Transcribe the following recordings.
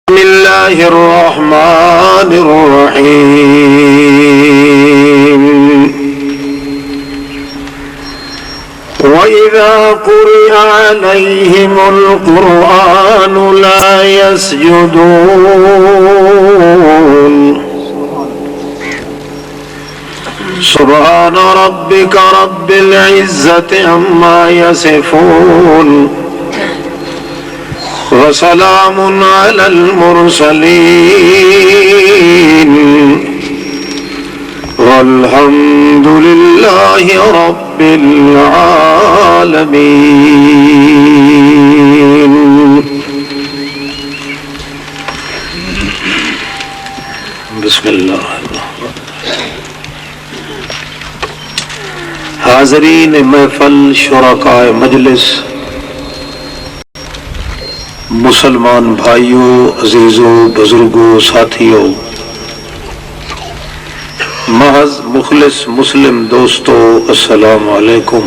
بسم الله الرحمن الرحيم وإذا قرئ عليهم القرآن لا يسجدون سبحان ربك رب العزة عما يصفون وسلام على المرسلين والحمد لله رب العالمين. بسم اللہ. حاضرین محفل، شرکاء مجلس، مسلمان بھائیوں، عزیزوں، بزرگوں، ساتھیوں، محض مخلص مسلم دوستو، السلام علیکم.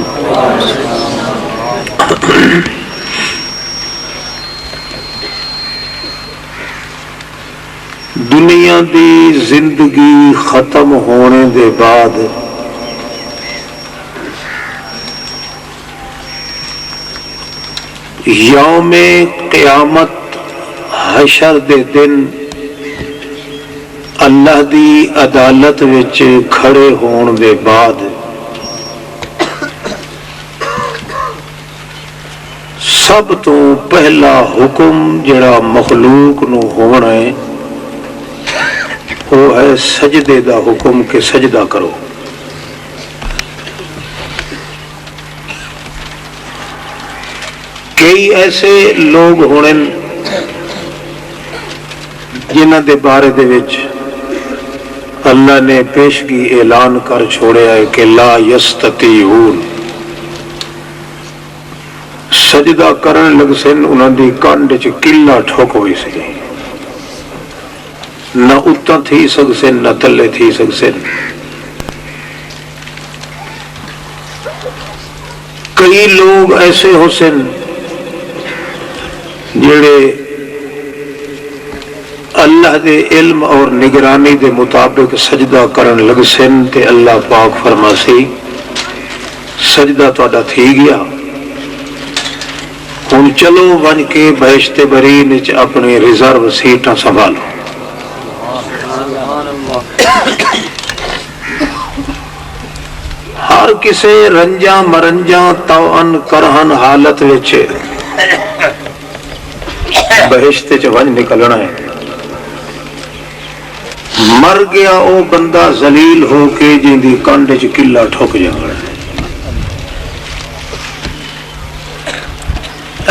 دنیا دی زندگی ختم ہونے دے بعد یوم قیامت حشر دے دن اللہ دی عدالت وچ کھڑے ہون دے بعد سب تو پہلا حکم جڑا مخلوق نو ہونا ہے وہ ہے سجدے دا حکم کہ سجدہ کرو. کئی ایسے لوگ ہونے جنہ دے بارے دے وچ اللہ نے پیشگی اعلان کر چھوڑیا ہے کہ لا یستطیعون. سجدہ کرن لگ سن انہاں دی کنڈ چ کلا ٹھوک ہوئی سی، نہ اتاں تھی سک سن نہ تلے تھی سک سن. کئی لوگ ایسے ہو سن جڑے اللہ دے علم اور نگرانی دے مطابق سجدہ کرن لگ سن تے اللہ پاک فرماسی سجدہ تہاڈا تھی گیا، ہن چلو ون کے بہشت برین وچ اپنی ریزرو سیٹاں سنبھالو. ہر کسے رنجاں مرنجاں توان کرہن حالت وچ بہشت چ ون نکلنا ہے. مر گیا او بندہ ذلیل ہو کے جن دی کنڈ چ کلا ٹھوک جانا ہے.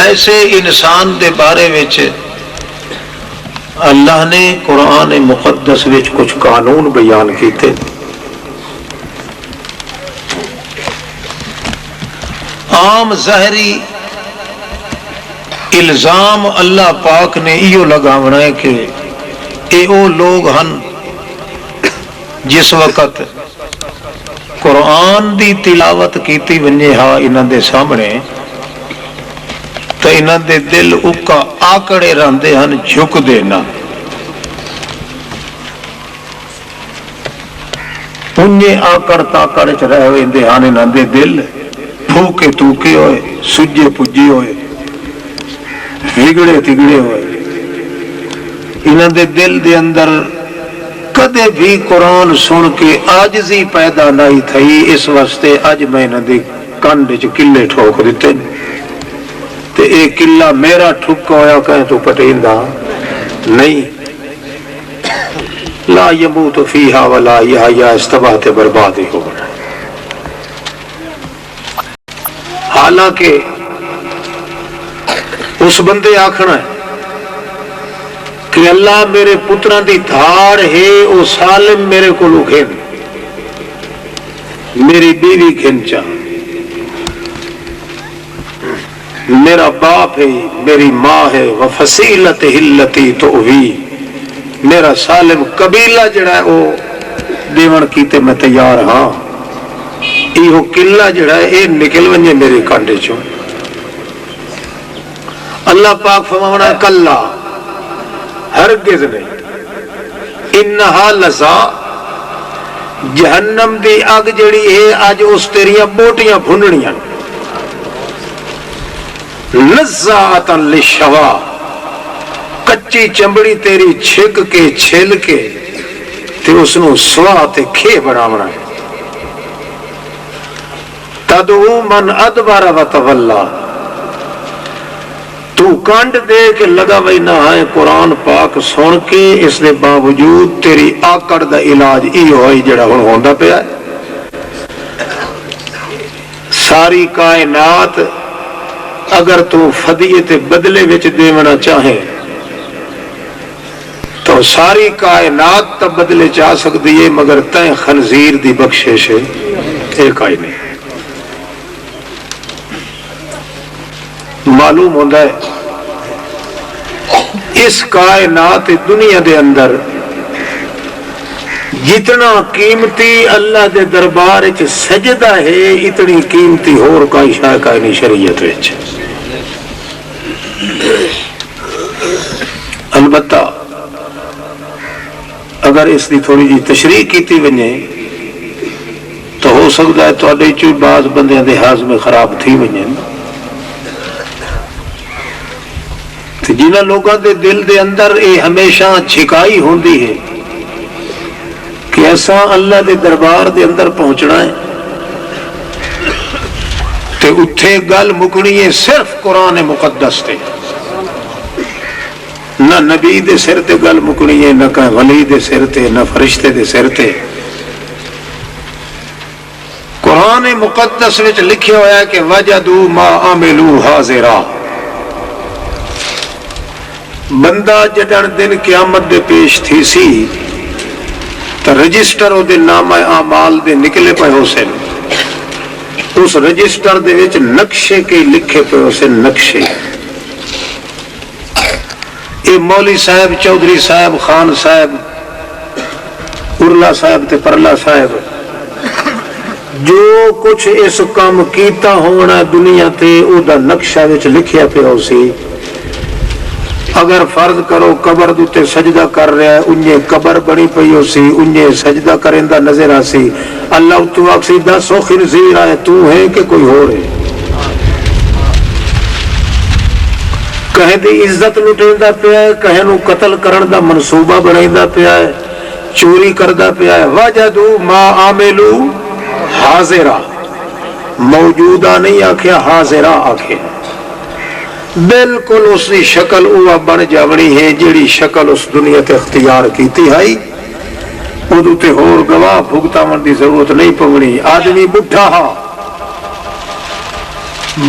ایسے انسان دے بارے وچ اللہ نے قرآن مقدس وچ کچھ قانون بیان کیتے. عام ظاہری الزام اللہ پاک نے ایو لگاونا ہے کہ اے او لوگ ہن جس وقت قرآن دی تلاوت کیتی ونجے ہا انہاں دے سامنے تو انہاں دے دل اکا آکڑے رہندے ہن، جھک دے نہ. انجے آکڑ تاکڑ چ رہ ویندے ہن انہاں دے دل، پھوکے توکے ہوئے، سجے پجے ہوئے، بگڑے تگڑے ہوئے. انہاں دے دل دے اندر کدے بھی قرآن سن کے عاجزی پیدا نہیں تھی. اس واسطے اج میں انہاں دی کنڈ چ کلے ٹھوک دیتے تے اے کلا میرا ٹھکا ہویا کہیں تو پٹیندا نہیں. لا یموت فیہا ولا یحیا، استباہ تے برباد ہی ہو گیا. حالانکہ اس بندے آکھنا ہے کہ اللہ میرے پتران دی دھاڑ ہے او سالم میرے کو گھن، میری بیوی گھن چاہ، میرا باپ ہے، میری ماں ہے، وفصیلت ہلتی تو ہوئی، میرا سالم قبیلہ جڑا ہے وہ دیون کیتے میں تیار ہاں. یہ قلعہ جڑا ہے یہ نکل ونجے میرے کانڈے چوں. اللہ پاک فرماونا کلا، ہر ہرگز نہیں. انہا لظا جہنم دی اگ جڑی ہے اج اس تیریاں بوٹیاں بھننیاں. لذات للشوا کچی چمڑی تیری چھک کے چھل کے تے اس نو سوا تے کھے بناونا ہے. تدعو من ادبر و تولا تو کانڈ دے کے لگا وئی نہ ہے قرآن پاک سن کے. اس دے باوجود تیری آکڑ دا علاج ای ہوئی جڑا ہن ہوندا پیا ہے. ساری کائنات اگر تو فدیت بدلے وچ دیونا چاہے تو ساری کائنات تا بدلے چاہ سکتی ہے مگر تیں خنزیر دی بخشش ہے ایک آئی نہیں. معلوم ہوتا ہے اس کائنات دنیا دے اندر جتنا قیمتی اللہ دے دربار وچ سجدہ ہے اتنی قیمتی اور کوئی شے کا نہیں شریعت وچ. البتہ اگر اس کی تھوڑی جی تشریح کیتی ونے تو ہو سکتا ہے تھوڑے چ بعض بندیاں دے ہاضمے خراب تھی ونے. جنہاں لوگوں دے دل دے اندر اے ہمیشہ چھکائی ہوندی ہے کہ ایسا اللہ دے دربار دے اندر پہنچنا ہے تے اتھے گل مکنی ہے صرف قرآن مقدس تے. نہ نبی دے سر تے گل مکنی ہے نہ کہ ولی دے سر تے نہ فرشتے دے سر تے. قرآن مقدس وچ لکھیا ہوا ہے کہ وجدوا ما عملوا حاضرا. بندہ جدن دن قیامت دے پیش تھی سی تو رجسٹر او دے نام اعمال دے نکلے پے ہو سن. اس رجسٹر دے وچ نقشے کے لکھے پے ہو سن نقشے. اے مولی صاحب چودھری صاحب خان صاحب ارلا صاحب تے پرلا صاحب جو کچھ اس کام کیتا ہونا دنیا تے او دا نقشہ وچ لکھیا پے ہو سی. اگر فرض کرو قبر دوتے سجدہ کر رہا ہے انہیں قبر بنی پئی ہو سی انہیں سجدہ کرندہ نظر آسی. اللہ تو اکسی دس و خنزیر آئے تو ہے کہ کوئی ہو رہے کہیں دی عزت لٹیندہ پیا ہے کہیں نو قتل کرن دا منصوبہ بنائندہ پیا ہے چوری کردہ پیا ہے. وجدوا ما عملوا حاضرہ موجودہ نہیں آکھیا حاضرہ آکھیا. بالکل اسی شکل اوہ بن جاونی ہے جیڑی شکل اس دنیا تے اختیار کیتی ہے. ادو تے ہور گواہ بھگتاون دی ضرورت نہیں پونی. آدمی بڈھا ہا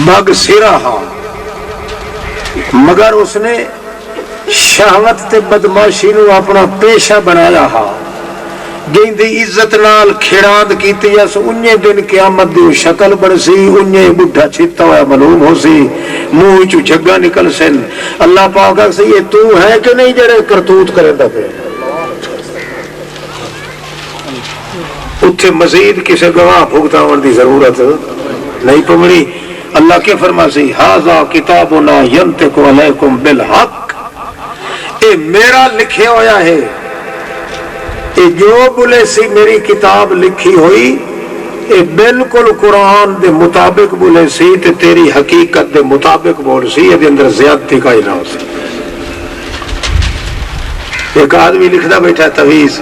بگ سرا ہا مگر اس نے شہوت تے بدماشی نو اپنا پیشہ بنایا ہا. جن دی عزت نال کھڑاند کیتی اس انہیں دن قیامت دی شکل بن سی انہیں بڈھا چھتا ہوا معلوم ہو سی منہ چو جھگا نکل سن. اللہ پاک سے یہ تو ہے کہ نہیں جڑے کرتوت کرے دا پہ اتھے مزید کسے گواہ بھگتاون دی ضرورت نہیں پمڑی. اللہ کے فرما سی ھذا کتابنا ینطق علیکم بالحق. اے میرا لکھے ہویا ہے اے جو بولے سی میری کتاب لکھی ہوئی اے بالکل قرآن دے مطابق بولے سی تے تیری حقیقت دے مطابق بول سی. یہ اندر زیادتی کا ہی نہ ہو سی. ایک آدمی لکھدا بیٹھا تویز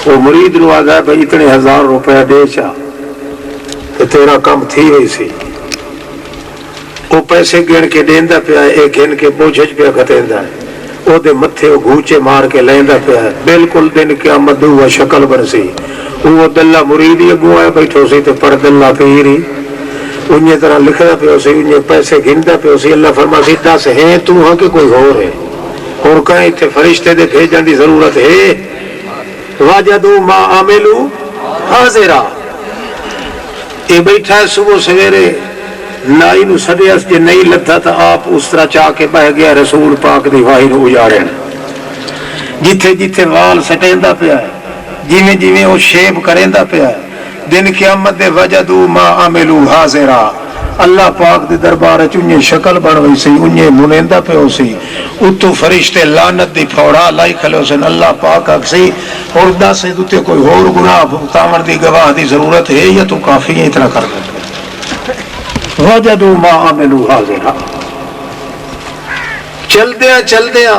وہ مرید نو آ گیا بھائی اتنے 1000 روپے دے چا تے تیرا کام تھی ہوئی سی. وہ پیسے گن کے دیندا پیا ایک گن کے بوجھج پیا گھتیندا ہے او دے متھے او گھوچے مار کے لیندا پیا ہے. بالکل دن قیامت ہوا شکل بن سی. وہ دلہ مرید ہی اگوں آیا بیٹھو سی تے پر دلہ پیری انہیں طرح لکھدا پیا سی انہیں پیسے گھندا پیا سی. اللہ فرما سی دس ہے تو ہاں کہ کوئی ہو رہے اور کہیں اتنے فرشتے دے بھیجن دی ضرورت ہے. وجدوا ما عملوا حاضرا. یہ بیٹھا ہے صبح سویرے نائی نو سدیا جے نہیں لتھا تو آپ اس طرح چاہ کے بہ گیا رسول پاک دی واہی نو اجاڑن. جتھے جتھے وال سٹیندا پیا ہے جویں جویں وہ شیپ کریندا پیا ہے دن قیامت دے وجدوا ما عملوا حاضرا. اللہ پاک دے دربار وچ انہیں شکل بن وئی سی انہیں منیندا پیا سی. اتو فرشتے لعنت دی پھوڑا لائی کھلو سن اللہ پاک اکسی اور دس تے کوئی اور گناہ بھگتاون دی گواہ دی ضرورت ہے یا تو کافی ہے اتنا کر دے وجدوا ما عملوا حاضرا چل دیاں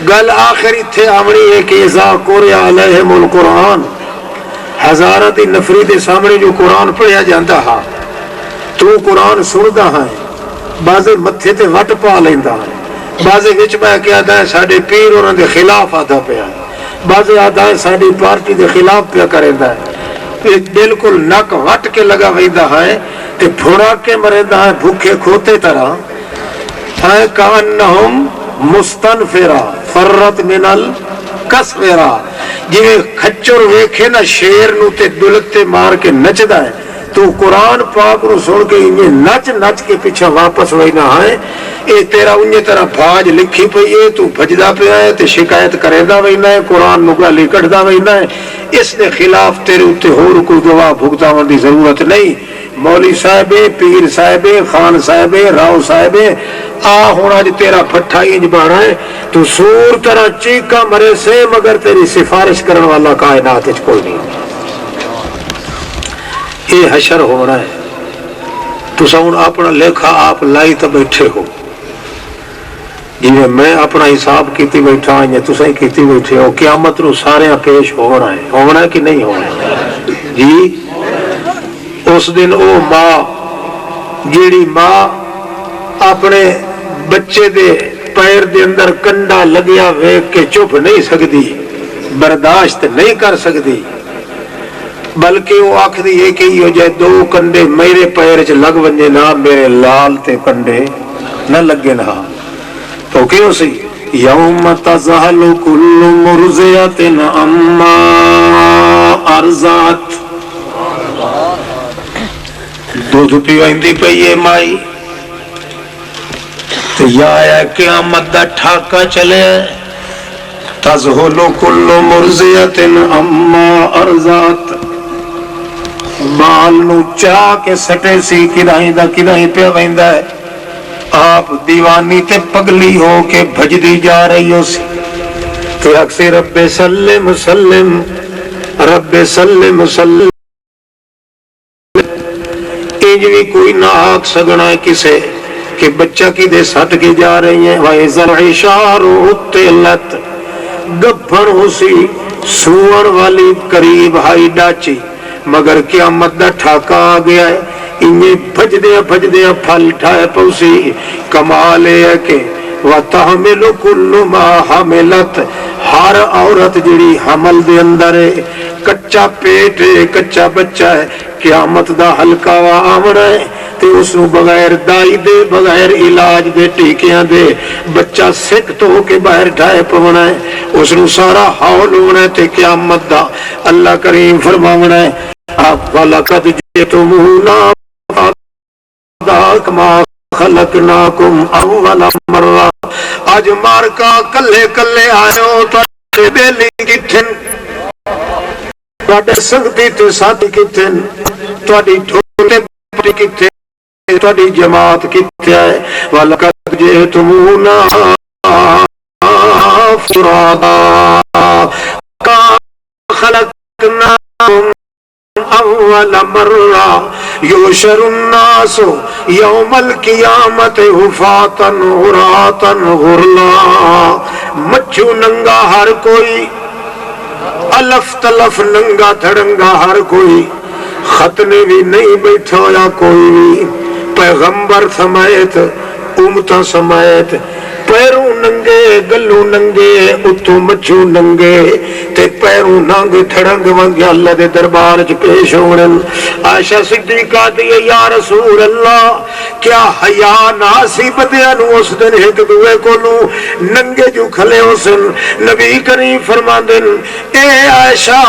گل آخری تھے آمنی ہے کہ اذا قرئ علیہم القرآن ہزارہ دی نفری دے سامنے جو قرآن پڑھیا جاندہ ہا تو قرآن سندا ہے بازے متھے تے وٹ پا لیندا ہے بازے وچ میں کیا ہے ساڈے پیر انہاں دے خلاف آدا پیا بازے آدا ہے ساڈی پارٹی دے خلاف پیا کریندا ہے بالکل نک وٹ کے لگا ویندا ہے تے پھڑا کے مریندا ہے بھوکے کھوتے طرح ہے کانہم مستنفرا فرت من الکسورا جی کھچر ویکھے نا شیر نو تے دلتے مار کے نچدا ہے تو قرآن پاک نو سن کے انہیں نچ کے پیچھے واپس ہوئی نہ آئے اے تیرا انہیں طرح بھاج لکھی پئی ہے تو بھجدا پہ آئے تے شکایت کرے دا وئی نہ ہے قرآن نو گالی کٹ دا وئی نہ ہے اس نے خلاف تیرے اتے ہور کوئی گواہ بھگتاون دی ضرورت نہیں مولوی صاحب پیر صاحب خان صاحب راؤ صاحب آ ہونا جی تیرا پٹھا انج بارا ہے تو سور طرح چیکا مرے سے مگر تیری سفارش کرن والا کائنات وچ کوئی نہیں یہ حشر ہونا ہے تو سون اپنا لکھا آپ لائی تو بیٹھے ہو جی میں اپنا حساب کیتی بیٹھا ہوں یا تسیں کیتی بیٹھے ہو قیامت نو سارے پیش ہونا ہے کہ نہیں ہونا جی اس دن او ماں جیڑی ماں اپنے بچے دے پیر دے اندر کنڈا لگیا ویکھ کے چپ نہیں سکتی برداشت نہیں کر سکتی بلکہ وہ آخری یہ کہ ہو جائے دو کنڈے میرے پیر چ لگ ونجے نہ میرے لال تے کنڈے نہ لگے نہ تو کیوں سی یوم تذہل کل مرضعۃ عما ارضعت دودھ پیوندی پئی ہے مائی تے یا قیامت دا ٹھاکا چلے تذہل کل مرضعۃ عما ارضعت مال نو چاہ کے سٹے سی کدائیں پہ ویندا ہے آپ دیوانی تے پگلی ہو کے بھجدی جا رہی ہو سی تو اکثر رب سلم سلم رب سلم سلم انج بھی کوئی نہ آگ سگنا ہے کسے کہ بچہ کی دے سٹ کے جا رہی ہیں وَإِذَا الْعِشَارُ عُطِّلَتْ گبھر ہو سی سوڑ والی قریب ہائی ڈاچی مگر قیامت دا ٹھاکا آ گیا ہے انہیں بھجدیا پھل ٹھائے پوسی کمال ہے کہ وَتَحْمِلُ كُلُّ مَا حَمِلَتْ ہر عورت جڑی حمل دے اندر ہے کچا پیٹ ہے کچا بچہ ہے قیامت دا ہلکا وا آمنا ہے تے اس نو بغیر دائی دے بغیر علاج دے ٹیکیاں دے بچہ سکھ تو ہو کے باہر ڈھائے پونا ہے اس نو سارا حول ہونا ہے تے قیامت دا اللہ کریم فرماونا ہے آپ وَلَقَدْ جِئْتُمُونَا كَمَا خَلَقْنَاكُمْ أَوَّلَ مَرَّةٍ آج مار کا کلے کلے آئے تو بیلی کتھن تو سنگتی تے ساتھی کتھن تو ڈھولے پڑی کتھن تو جماعت کتھن ہے وَلَقَدْ جِئْتُمُونَا فُرَادًا كَمَا خَلَقْنَاكُمْ اول مرہ یحشر الناس یوم القیامت حفاتا عراتا غرلا مچھو ننگا ہر کوئی الف تلف ننگا دھڑنگا ہر کوئی ختنے بھی نہیں بیٹھا یا کوئی بھی پیغمبر سمیت امتا سمیت پیروں ننگے گلوں ننگے اتو مچھو ننگے تے پیروں ننگ تھڑنگ ونگے اللہ دے دربار چ پیش ہونن عائشہ صدیقہ دی یا رسول اللہ کیا حیا ناسی بدیاں نو اس دن ایک دوے کولوں ننگے جو کھلے ہو سن نبی کریم فرماندے اے عائشہ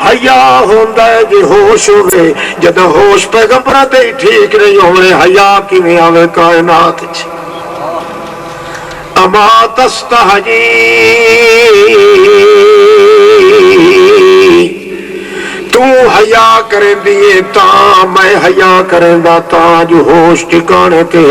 حیا ہوندا ہے جے ہوش ہوے جد ہوش پیغمبراں تے ٹھیک نہیں ہوے حیا کیویں آوے کائنات وچ اما تستحجی تو حیا کریں دیے تاں میں حیا کریں دا تاں جو ہوش ٹھکانے تے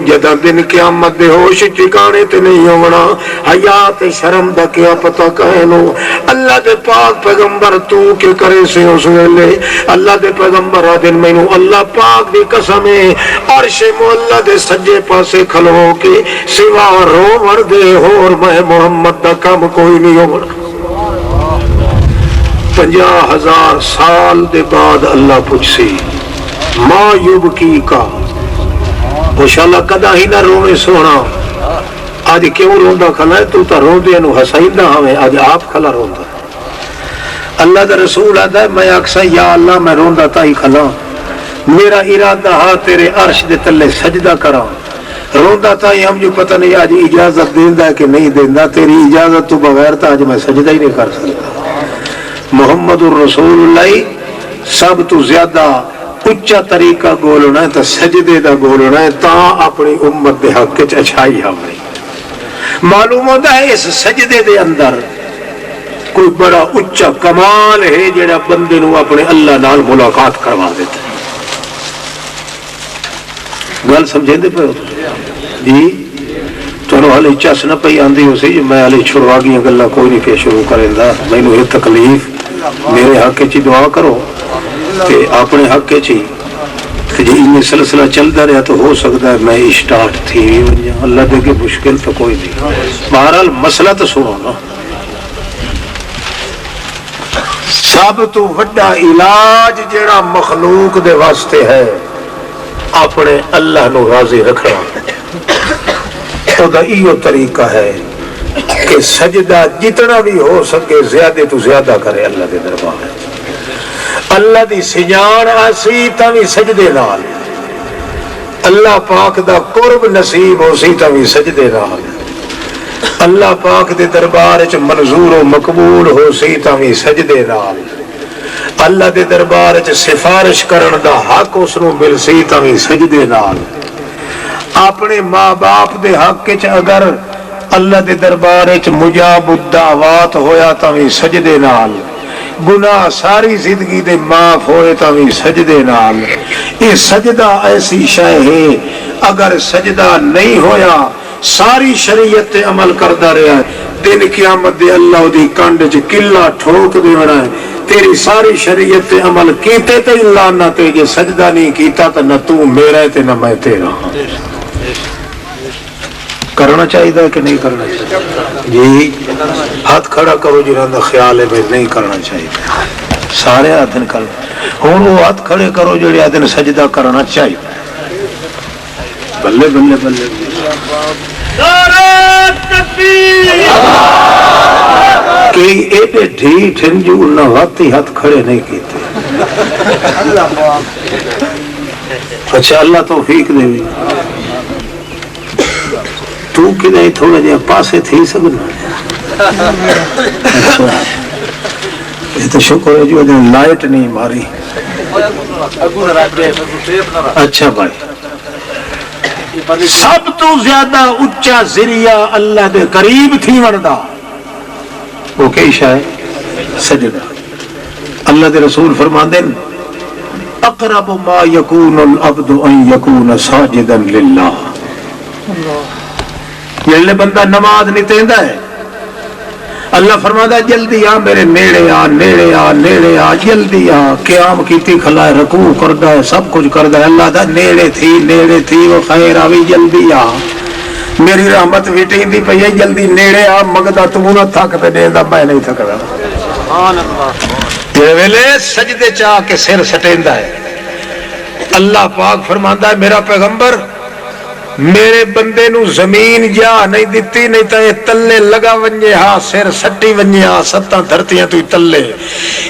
جدہ دن قیامت دے ہوش ٹھکانے تے نہیں ہونا حیا تے شرم دا کیا پتہ کہنو اللہ دے پاک پیغمبر تو کے کرے سے اس ویلے اللہ دے پیغمبر آدن مینو اللہ پاک دی قسم ہے عرش مولا دے سجے پاسے کھلو کے سوا رو مردے اور میں محمد دا کام کوئی نہیں ہونا 50,000 سال دے بعد اللہ پوچھسی ما یبکی کا انشاءاللہ کدا ہی نہ رونے سونا آج کیوں روندا کھلا ہے تو تا روندے نو ہسائیندہ ہمیں آج آپ کھلا روندا اللہ دا رسول آدھا ہے میں اکسا یا اللہ میں روندا تا ہی کھلا میرا ارادہ ہاں تیرے عرش دے تلے سجدہ کرا روندا تا ہی ہم جو پتہ نہیں آج اجازت دیندہ ہے کہ نہیں دیندہ تیری اجازت تو بغیر تا آج میں سجدہ ہی نہیں کر سکتا محمد الرسول اللہ سب تو زیادہ اچھا طریقہ گولنا ہے تا سجدے دا گولنا ہے تا اپنی امت دے حق کے اچھائی ہماری معلوم ہوتا ہے اس سجدے دے اندر کوئی بڑا اچھا کمال ہے جڑا بندے نو اپنے اللہ نال ملاقات کروا دیتا ہے گل سمجھیں دے پہ جی تو حالی چس نہ پئی آندی ہو سی میں حالی چھڑوا گیا گلا کوئی نہیں پہ شروع کریں دا میں نے یہ تکلیف میرے حق چی دعا کرو کہ اپنے حق چی جی ان سلسلہ چلتا رہا تو ہو سکتا ہے میں اسٹارٹ تھی اللہ دے کے مشکل تو کوئی نہیں بہرحال مسئلہ تو سنو نا سب تو بڑا علاج جڑا مخلوق دے واسطے ہے اپنے اللہ نو راضی رکھنا تو دا ایو طریقہ ہے کہ سجدہ جتنا بھی ہو سکے زیادہ تو زیادہ کرے اللہ دے دربار اللہ دی سجان آسی تاوی سجدے نال اللہ پاک دا قرب نصیب ہو سی تاوی سجدے نال اللہ پاک دے دربار چ منظور و مقبول ہو سی تاوی سجدے نال اللہ دے دربار چ سفارش کرن دا حق اس نو مل سی تاوی سجدے نال اپنے ماں باپ دے حق چ اگر اللہ دے دربار چ مجاب الدعوات ہویا تاوی سجدے نال گناہ ساری زندگی دے معاف ہوئے تاوی سجدے نال یہ سجدہ ایسی شے ہے اگر سجدہ نہیں ہویا ساری شریعت تے عمل کردا رہا دن قیامت دے اللہ دی کانڈ چ کلا ٹھوک دینا ہے تیری ساری شریعت تے عمل کیتے تے لعنت تے جے سجدہ نہیں کیتا تے نہ تو میرا تے نہ میں تیرا کرنا چاہیے کہ نہیں کرنا چاہیے جی ہاتھ کھڑا کرو جنہاں دا خیال ہے میں نہیں کرنا چاہیے سارے آدھن کر ہوں وہ ہاتھ کھڑے کرو جڑے آدھن سجدہ کرنا چاہیے بلے بلے بلے کہ ایڈے ڈھیٹ ہیں جو انہوں نے ہاتھ کھڑے نہیں کیتے اچھا اللہ توفیق دے بھی تو کدھے تھوڑا جہاں پاسے تھی سکنا یہ تو شکر ہے جو لائٹ نہیں ماری اچھا بھائی سب تو زیادہ اچھا ذریعہ اللہ دے قریب تھی وردا وہ کئی شاید سجدہ اللہ دے رسول فرماندے اقرب ما یکون العبد ان یکون ساجدا للہ جلے بندہ نماز نہیں تیندا ہے اللہ فرماتا ہے جلدی آ میرے نیڑے آ نیڑے آ نیڑے آ جلدی آ قیام کیتی کھلا ہے رکوع کردا ہے سب کچھ کردا ہے اللہ دا نیڑے تھی وہ خیر آوی جلدی آ میری رحمت وٹیندی پئی ہے جلدی نیڑے آ مگدا تو نہ تھک تے دیندا میں نہیں تھکدا سبحان اللہ تے ویلے سجدے چا کے سر سٹیندا ہے اللہ پاک فرماندا ہے میرا پیغمبر میرے بندے نو زمین جا نہیں دیتی نہیں تا یہ تلے لگا ونجے ہاں سر سٹی ونجے ہاں ستاں دھرتیاں تو تلے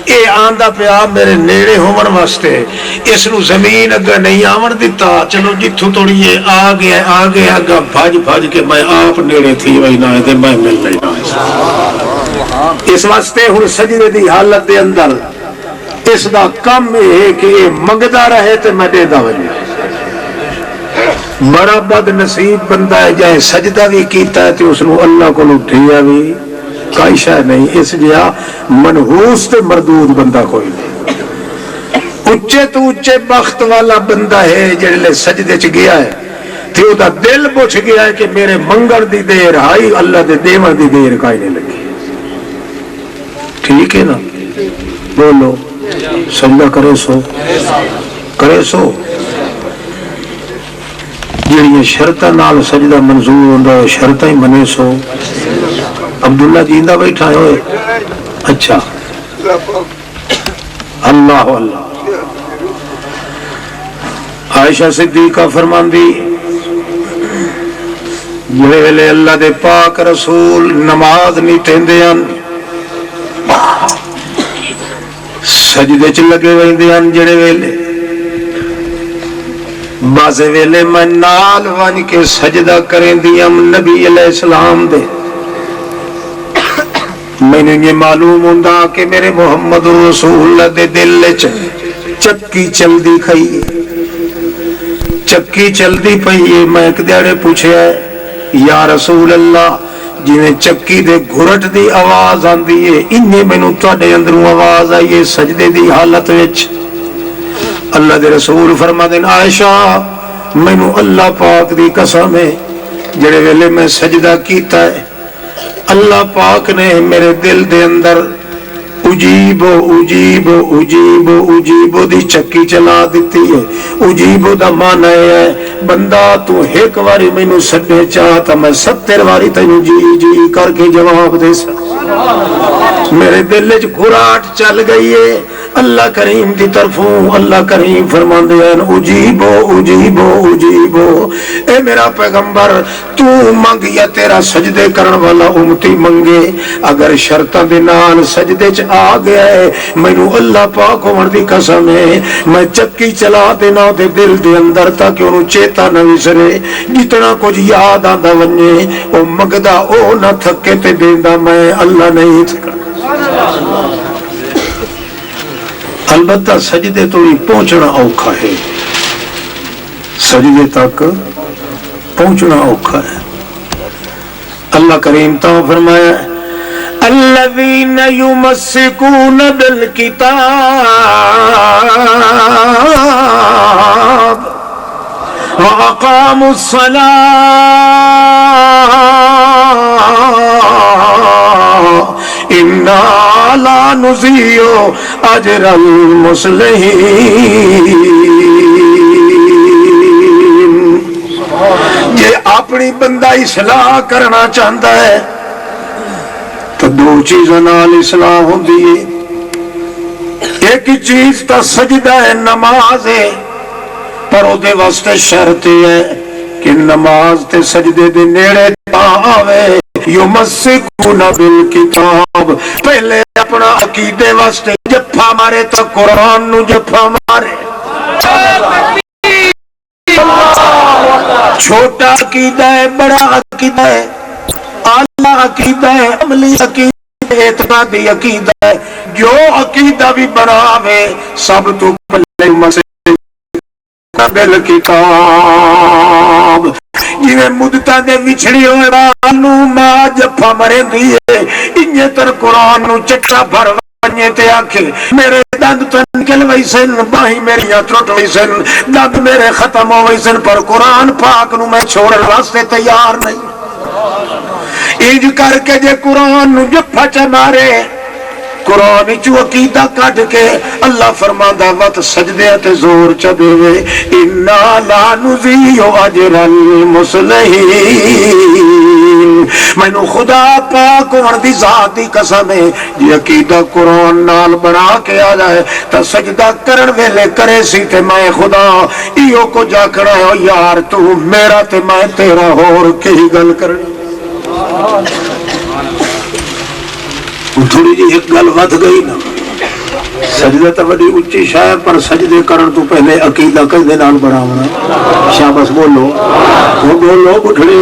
اے آندا پیا میرے نیڑے ہون واسطے اس نو زمین اگا نہیں آون دیتا چلو جتھوں توڑیے آ گیا اگا بھج کے میں آپ نیڑے تھی وہی نہ تے میں مل نہیں نہ اس واسطے ہن سجدے دی حالت دے اندر اس دا کم ہے کہ منگدا رہے تے میں دیندا ونجے بڑا بد نصیب بندہ ہے جائے سجدہ بھی کیتا ہے تو اس نے اللہ کو لٹھیا بھی کئی شاید نہیں اس جہاں منحوس تے مردود بندہ کوئی نہیں اچے تو اچے بخت والا بندہ ہے جڑے سجدے چ گیا ہے تے او دا دل پوچھ گیا ہے کہ میرے منگل دی دیر آئی اللہ دے دیون دی دیر کائی نہیں لگی. ٹھیک ہے نا؟ بولو سجدہ کرے سو جڑی شرطاں نال سجدہ منظور ہوندا ہے شرطاں ہی منے سو. عبداللہ جیندا بیٹھا ہوئے اچھا اللہ اللہ. عائشہ صدیقہ فرماندی جڑے ویلے اللہ دے پاک رسول نماز نہیں ٹھیندے ہن سجدے چ لگے ویندے ہن جڑے ویلے بعض ویلے میں نال ون کے سجدہ کریندی ہم نبی علیہ السلام دے. میں نے یہ معلوم ہوندا کہ میرے محمد رسول اللہ دے دل وچ چکی چلدی کھئی چکی چلدی پئی. میں ایک دیڑے پوچھیا یا رسول اللہ جویں چکی دے گھرٹ دی آواز آندی ہے انہیں مینوں تواڈے اندروں آواز آئی ہے سجدے دی حالت وچ. اللہ دے رسول فرماندے عائشہ مینوں اللہ پاک دی قسم ہے جڑے ویلے میں سجدہ کیتا ہے اللہ پاک نے میرے دل دے اندر اجیبو اجیبو اجیبو اجیبو دی چکی چلا دیتی ہے. اجیبو دا معنی ہے بندہ تو ایک واری مینوں سدے چاہتا میں 70 واری تینوں جی جی کر کے جواب دے سکتا. میرے دل وچ گھراٹ چل گئی ہے اللہ کریم دی طرفوں. اللہ کریم فرماندے ہیں اجیبو اجیبو اجیبو اے میرا پیغمبر تو منگ یا تیرا سجدے کرن والا امتی منگے. اگر شرطاں دے نال سجدے چ آ گیا ہے مینوں اللہ پاک ہون دی قسم ہے میں چکی چلا دینا دے دل دے اندر تاکہ انہوں چیتا نہ وسرے جتنا کچھ یاد آندا ونجے او منگدا او نہ تھکے تے دیندا میں اللہ نہیں تھکا. البتہ سجدے تو ہی پہنچنا اوکھا ہے سجدے تک پہنچنا اوکھا ہے. اللہ کریم تا فرمایا الذین یمسکون بالکتاب وَأَقَامُوا الصَّلَاةَ إِنَّا لَا نُضِيعُ أَجْرَ الْمُصْلِحِينَ. یہ اپنی بندہ اصلاح کرنا چاہتا ہے تو دو چیزوں نال اصلاح ہوندی ہے. ایک چیز تا سجدہ ہے نماز ہے پر او دے واسطے شرط ہے کہ نماز تے سجدے دے نیڑے تا آوے. یمسکون بالکتاب پہلے اپنا عقیدے واسطے جفا مارے تو قرآن نو جفا مارے. چھوٹا عقیدہ ہے بڑا عقیدہ ہے اعلیٰ عقیدہ ہے عملی عقیدہ ہے اعتقادی عقیدہ ہے. جو عقیدہ بھی بناوے سب تو پہلے بالکتاب جویں مدتاں دے وچھڑی ہوئے نو ماں جفا مرے دیے انجے تر قرآن نو چٹا بھر ونجے تے آکھے میرے دند تو نکل وئی سن باہیں میریاں ٹوٹ وئی سن دند میرے ختم ہو وئی سن پر قرآن پاک نو میں چھوڑن واسطے تیار نہیں. انج کر کے جے قرآن نو جفا چ مارے قرآن چو عقیدہ کٹ کے اللہ فرماندا وقت سجدے تے زور چ دیوے انا لا نضيع اجر المصلحین. مینوں خدا پاک ہون دی ذات دی قسم ہے جے عقیدہ قرآن نال بنا کے آ جائے تا سجدہ کرن ویلے کرے سی تے میں خدا ایو کو جا کھڑا ہے یار تو میرا تے میں تیرا ہور کی گل کرنی. تھوڑی جی ایک گل ود گئی نا سجدہ تو بڑی اچھی شاہ پر سجدے کرن تو پہلے عقیدہ کدے نال بناونا. شاباش بولو بولو بٹھڑے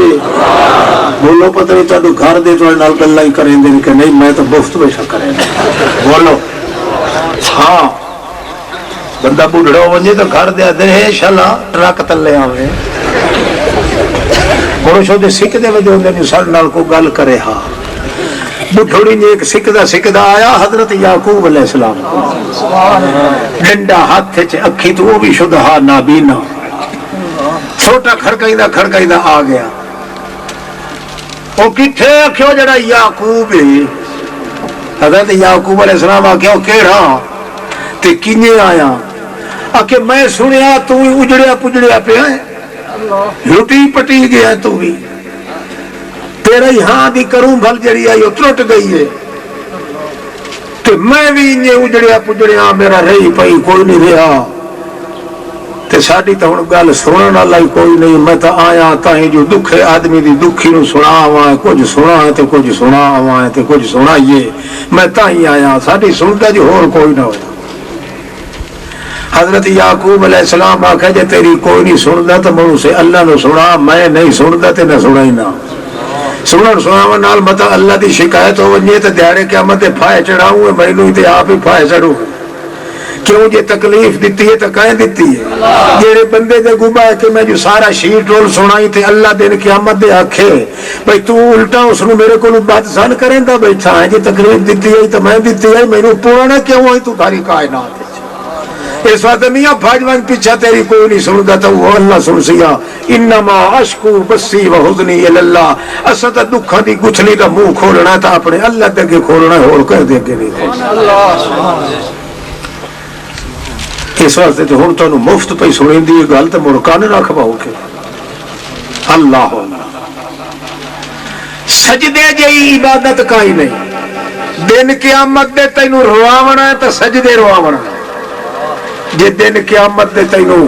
بولو پتہ نہیں تانوں گھر دے تواڈے نال گلاں ہی کریں دے کہ نہیں میں تو مفت بیٹھا کریں بولو. ہاں بندہ بڈھڑا ہو ونجے تو گھر دے آدھے ہے شالا ٹرک تلے آوے پروشو دے سکھ دے وجہ ہوندے نہیں ساڈے نال کو گل کرے. ہاں بڈھوڑی نے ایک سکدا آیا حضرت یعقوب علیہ السلام ڈنڈا ہاتھ چ اکھی تو وہ بھی شدہ نابینا چھوٹا کھڑکائیدا آ گیا وہ کتھے آخو جڑا یعقوب ہے حضرت یعقوب علیہ السلام آخیا کیڑا تے کنے آیا آخے میں سنیا تو اجڑیا پجڑیا پیا لٹی پٹی گیا تو بھی تیرا ہی ہاں دی کروں بھل جڑی آئی وہ ترٹ گئی ہے تے میں بھی انہیں اجڑیا پجڑیا میرا رہی پئی کوئی نہیں رہا تے ساڈی تے ہن گل سنن والا ہی کوئی نہیں میں تے آیا تائیں جو دکھ ہے آدمی دی دکھی نو سناواں کچھ سنا ہے تے کچھ سناواں تے کچھ سنائیے میں تائیں آیا ساڈی سندا جو ہور کوئی نہ ہویا حضرت یعقوب علیہ السلام آکھے جے تیری کوئی نہیں سندا تو منہ سے اللہ نو سنا میں نہیں سندا تے نہ سنائی نہ سنن سناون نال متا اللہ دی شکایت ہو ونجے تے دیہڑے قیامت تے پھائے چڑھاؤں مینوں تے آپ ہی پھائے چڑھوں کیوں جے تکلیف دیتی ہے تو کہیں دیتی ہے جیڑے بندے دے گبا ہے کہ میں جو سارا شیٹ رول سنائی تے اللہ دن قیامت دے آکھے بھئی تو الٹا اس نو میرے کو بات سن کریں دا بیٹھا ہے جے تکلیف دیتی ہے تو میں دیتی ہے مینوں پورانا کیوں ہے تو بھاری کائنات اس وقت میاں بھاجوان پیچھا تیری کوئی نہیں سندا تو وہ اللہ سن سیا انما اشکو بسی و حزنی اللہ اسا تے دکھاں دی گچھلی دا منہ کھولنا تا اپنے اللہ دے اگے کھولنا ہے اور کہہ دے کے نہیں اس واسطے تو ہن تانوں مفت پئی سنیندی گل تے مڑ کان رکھ پاؤ کے اللہ سجدے جئی عبادت کائی نہیں دن قیامت دے تینوں رواونا ہے تے سجدے رواونا ہے جے دن قیامت دے تینوں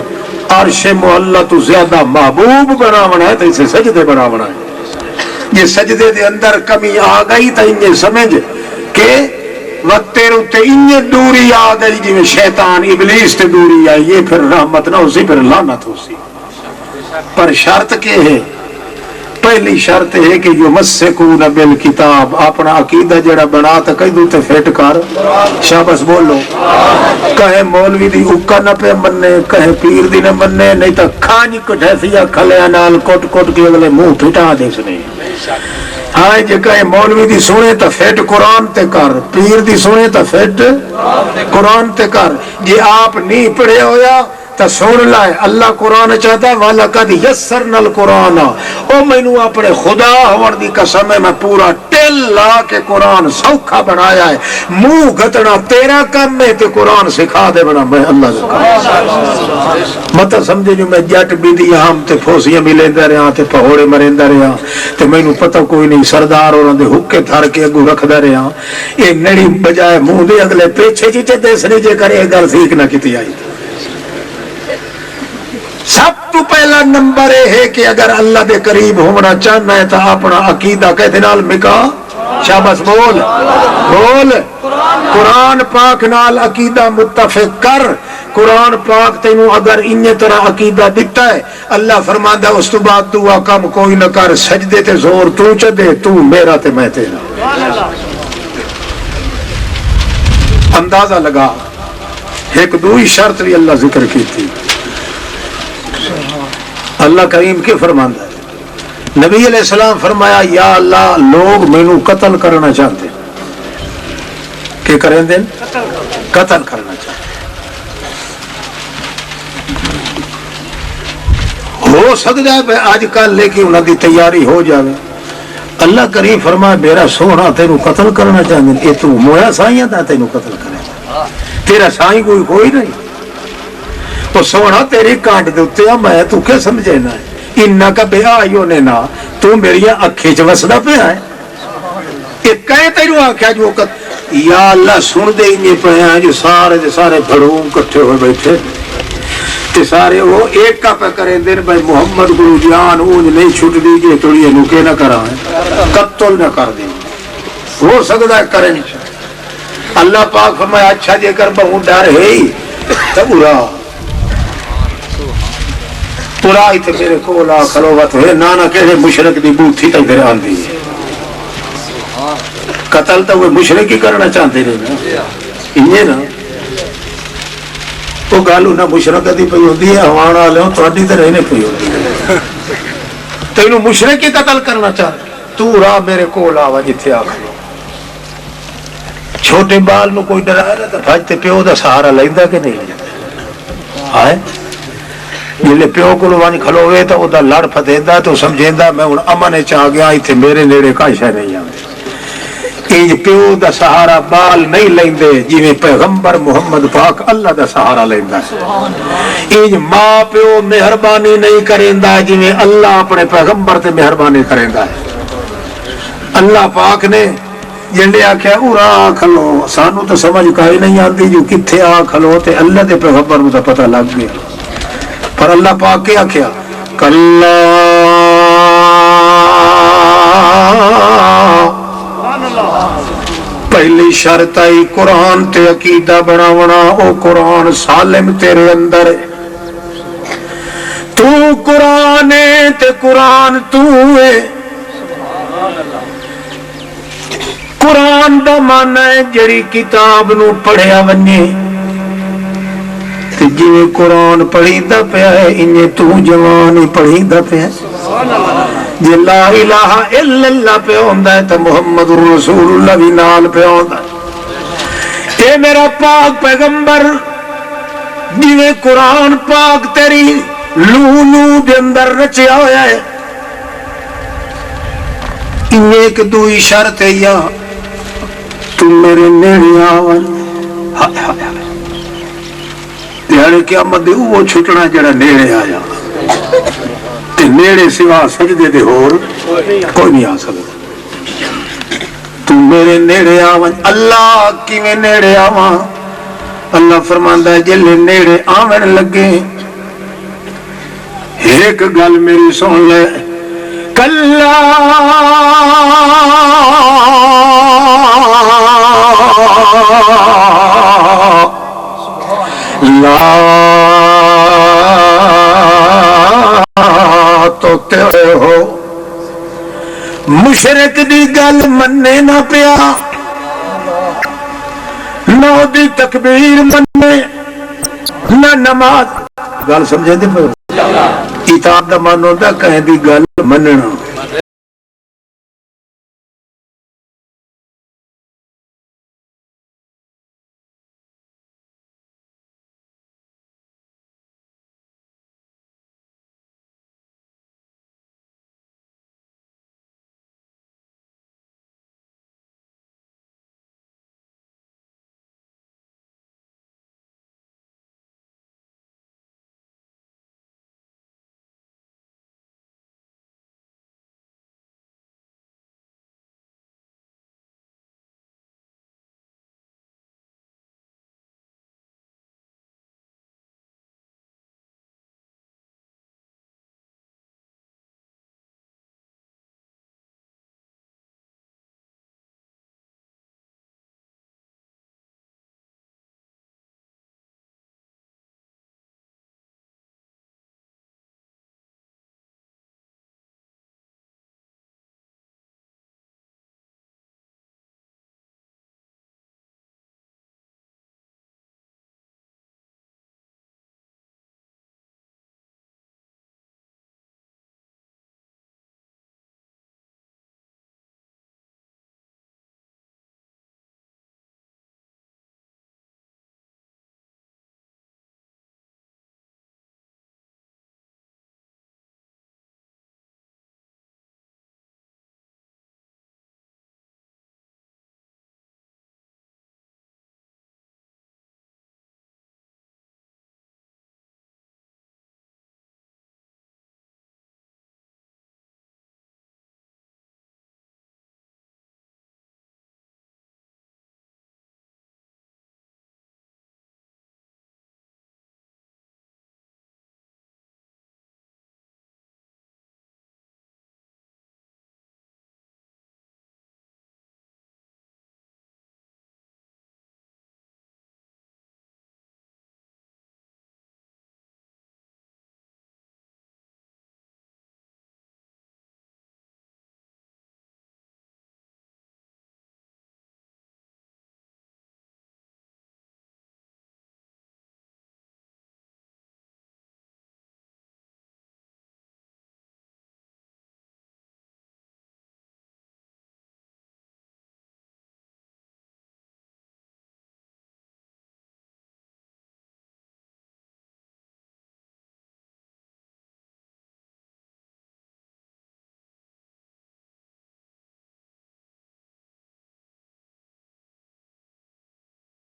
عرش معلی تو زیادہ محبوب بناونا ہے تو اسے سجدے بناونا ہے یہ سجدے دے اندر کمی آ گئی تو انہیں سمجھ کہ وقت تیرے تے انہیں دوری آ گئی جی میں شیطان ابلیس تے دوری آئی یہ پھر رحمت نہ ہو سی پھر لعنت ہو سی پر شرط کے ہے پہلی شرط ہے کہ جو مسکون بالکتاب اپنا عقیدہ جڑا بنا تا کہیں تے فٹ کر شاباش بولو کہیں مولوی دی اکا نہ پہ مننے کہیں پیر دی نہ مننے نہیں تا کھانی کٹھیسیا کھلیا نال کٹ کٹ کے اگلے منہ پھٹا دے سنے ہاں جے کہیں مولوی دی سنے تا فٹ قرآن تے کر پیر دی سنے تا فٹ قرآن تے کر جے آپ نہیں پڑھے ہویا تا سن لائے اللہ قرآن چاہتا ہے وَلَقَدْ يَسَّرْنَا الْقُرْآنَ او میں نو اپنے خدا ہون دی قسم ہے میں پورا ٹل لا کے قرآن سوکھا بنایا ہے منہ گھٹنا تیرا کم میں تے قرآن سکھا دے بنا میں اللہ سکھا مطلب سمجھے جو میں جٹ بھی دی ہم تے پھوسیاں بھی لیندہ رہا تے پہوڑے مرندہ رہا تے میں نو پتہ کوئی نہیں سردار اور اندے حکے تھار کے اگو رکھ دے رہا یہ نڑی بجائے منہ دے اگلے پیچھے چیچے دیسنے جے کرے گل سیکھنا کیتی آئی سب تو پہلا نمبر ہے کہ اگر اللہ دے قریب ہونا چاہنا ہے تو اپنا عقیدہ کہتے نال مکا شاباش بول بول قرآن پاک نال عقیدہ متفق کر قرآن پاک تینوں اگر انہیں طرح عقیدہ دیتا ہے اللہ فرماندہ اس تو بعد دعا کم کوئی نہ کر سجدے تے زور تو چدے تو میرا تے میں تیرا اندازہ لگا ایک دوئی شرط بھی اللہ ذکر کی تھی اللہ کریم کے فرماندہ ہے نبی علیہ السلام فرمایا یا اللہ لوگ مینوں قتل کرنا چاہتے کہ کریں دیں قتل کرنا چاہتے ہو سکتا ہے آج کل لیکن انہوں دی تیاری ہو جائے اللہ کریم فرمایا میرا سونا تینوں قتل کرنا چاہتے یہ تو مویا سائیاں تھا تینوں قتل کرنا تیرا سائیں کوئی نہیں تو سونا تیری کانٹ دیتے ہیں میں تو کیا سمجھے نا انہا کا بے آئیوں نے نا تو میری اکھے چھ وسدہ پہ آئے ایک کہے تیرو آکھا جو وقت یا اللہ سن دے انہیں پہ آئے جو سارے بھڑوں کٹھے ہوئے بیٹھے تے سارے وہ ایک کا پہ کریں دن بھائی محمد گرو جان اونج نہیں چھوٹ دیجئے توڑی نکے نہ کرائیں قتل نہ کر دیں ہو سکتا ہے کریں اللہ پاک فرمایا اچھا جے کر بہوں ڈر ہے ہی تب رہا پرائی تے میرے کولا خلوت ہے نانا کہے مشرک دی بوتھی تک پھر آن دی قتل تو وہ مشرک ہی کرنا چاہتے رہے نا انہیں نا وہ گالو نہ مشرک دی پئی ہوندی ہے ہوانا لے تو اڈی تے رہنے پئی ہوندی ہے تو انہوں مشرک ہی قتل کرنا چاہتے تو راہ میرے کولا آوا جتھے آ کھلو چھوٹے بال نو کوئی ڈرائے نا تو بھج تے پیو دا سہارا لیندا کہ نہیں ہے جلے پیو کو ون کھلوے تو وہ لڑ پھدیندا تو سمجھیندا میں ہن امن چ آ گیا ایتھے میرے نیڑے کا شے نہیں آندی انج پیو دا سہارا بال نہیں لیندے جویں پیغمبر محمد پاک اللہ دا سہارا لیندا ہے انج ماں پیو مہربانی نہیں کریندا جویں اللہ اپنے پیغمبر تے مہربانی کریندا ہے اللہ پاک نے جنڈے آخیا ارا آ کھلو سانو تو سمجھ کائی نہیں آتی جو کتنے آ کھلو تے اللہ دے پیغمبر کو تو پتہ لگ گیا پر اللہ پاک کے آخیا کلا پہلی شرط آئی قرآن تے عقیدہ بناونا او قرآن سالم تیرے اندر تو قرآن تے قرآن تو ہے قرآن دا مانا ہے جڑی کتاب نو پڑھیا ونجے تے جویں قرآن پڑھیندا پیا ہے انجے تو جوان ہی پڑھیندا پیا جے لا الہ الا اللہ پہ ہوندا ہے تے محمد رسول اللہ بھی نال پہ ہوندا اے میرا پاک پیغمبر جویں قرآن پاک تیری لو لو دے اندر رچیا ہویا ہے انجے ایک دوئی شرط ہے یا تم میرے نیڑے آون یعنی قیامت دے وہ چھٹنا جڑا نیڑے آیا تے نیڑے سوا سجدے دے ہور کوئی نہیں آ سکتا تم میرے نیڑے آون اللہ کیویں نیڑے آواں اللہ فرماندا ہے جلے نیڑے آون لگے ایک گل میری سن لے کلا لا تو تیرے ہو مشرک دی گل مننے نہ پیا نہ دی تکبیر مننے نہ نماز گل سمجھے دے اطاعت دا من ہوندا کہیں دی گل مننا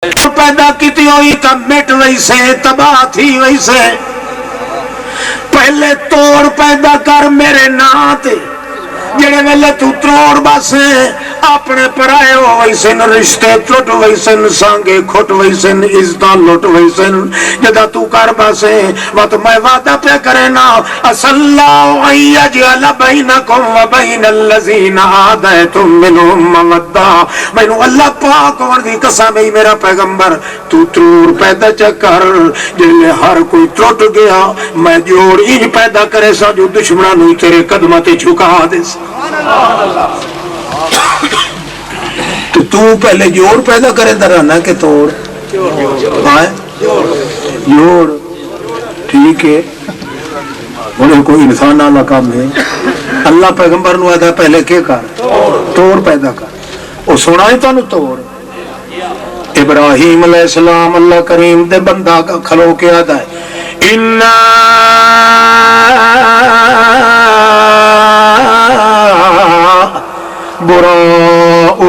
پیدا کی ہوئی تو مٹ ویسے تباہ تھی ویسے پہلے توڑ پیدا کر میرے نا تے جڑے ویلے تو تروڑ باسے اپنے پرائے ہو ویسن رشتے ٹوٹ ویسن سانگے کھٹ ویسن عزتاں لٹ ویسن جدا تو کر باسے وقت میں وعدہ پہ کرے نا اسلام یجعل بینکم و بین الذین عادیتم منہم مودہ مینو اللہ پاک ون دی قسم ہے میرا پیغمبر تو ترور پیدا چکر جلے ہر کوئی ٹوٹ گیا میں جوڑ انج پیدا کرے سا جو دشمنوں تیرے قدمہ تے جھکا دے تو پہلے جوڑ پیدا کرے درانا کہ توڑ جوڑ ٹھیک ہے انہیں کوئی انسان والا کام ہے اللہ پیغمبر نو آدھا پہلے کیا کر توڑ پیدا کر وہ سنا ہی تو توڑ ابراہیم علیہ السلام اللہ کریم دے بندہ کھلو کے آدھا ہے براء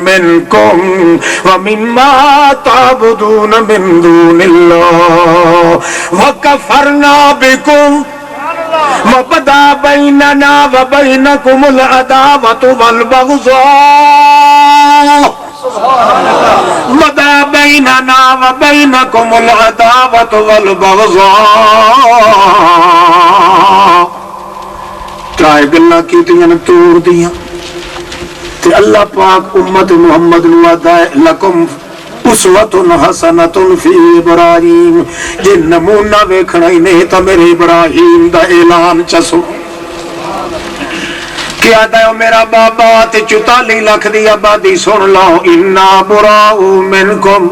منکم ومما تعبدون من دون اللہ وکفرنا بکم وبدا بیننا وبینکم العداوۃ والبغضاء وبدا بیننا وبینکم العداوۃ والبغضاء چاہے گلہ کی تیاں توڑ دیاں تے اللہ پاک امت محمد نوادہ لکم اسوۃ حسنۃ فی ابراہیم جے نمونہ ویکھنا ہی نہیں تو میرے ابراہیم دا اعلان چسو کیا دائیو میرا بابا تے 44 لاکھ دی آبادی سن لو انا براء منکم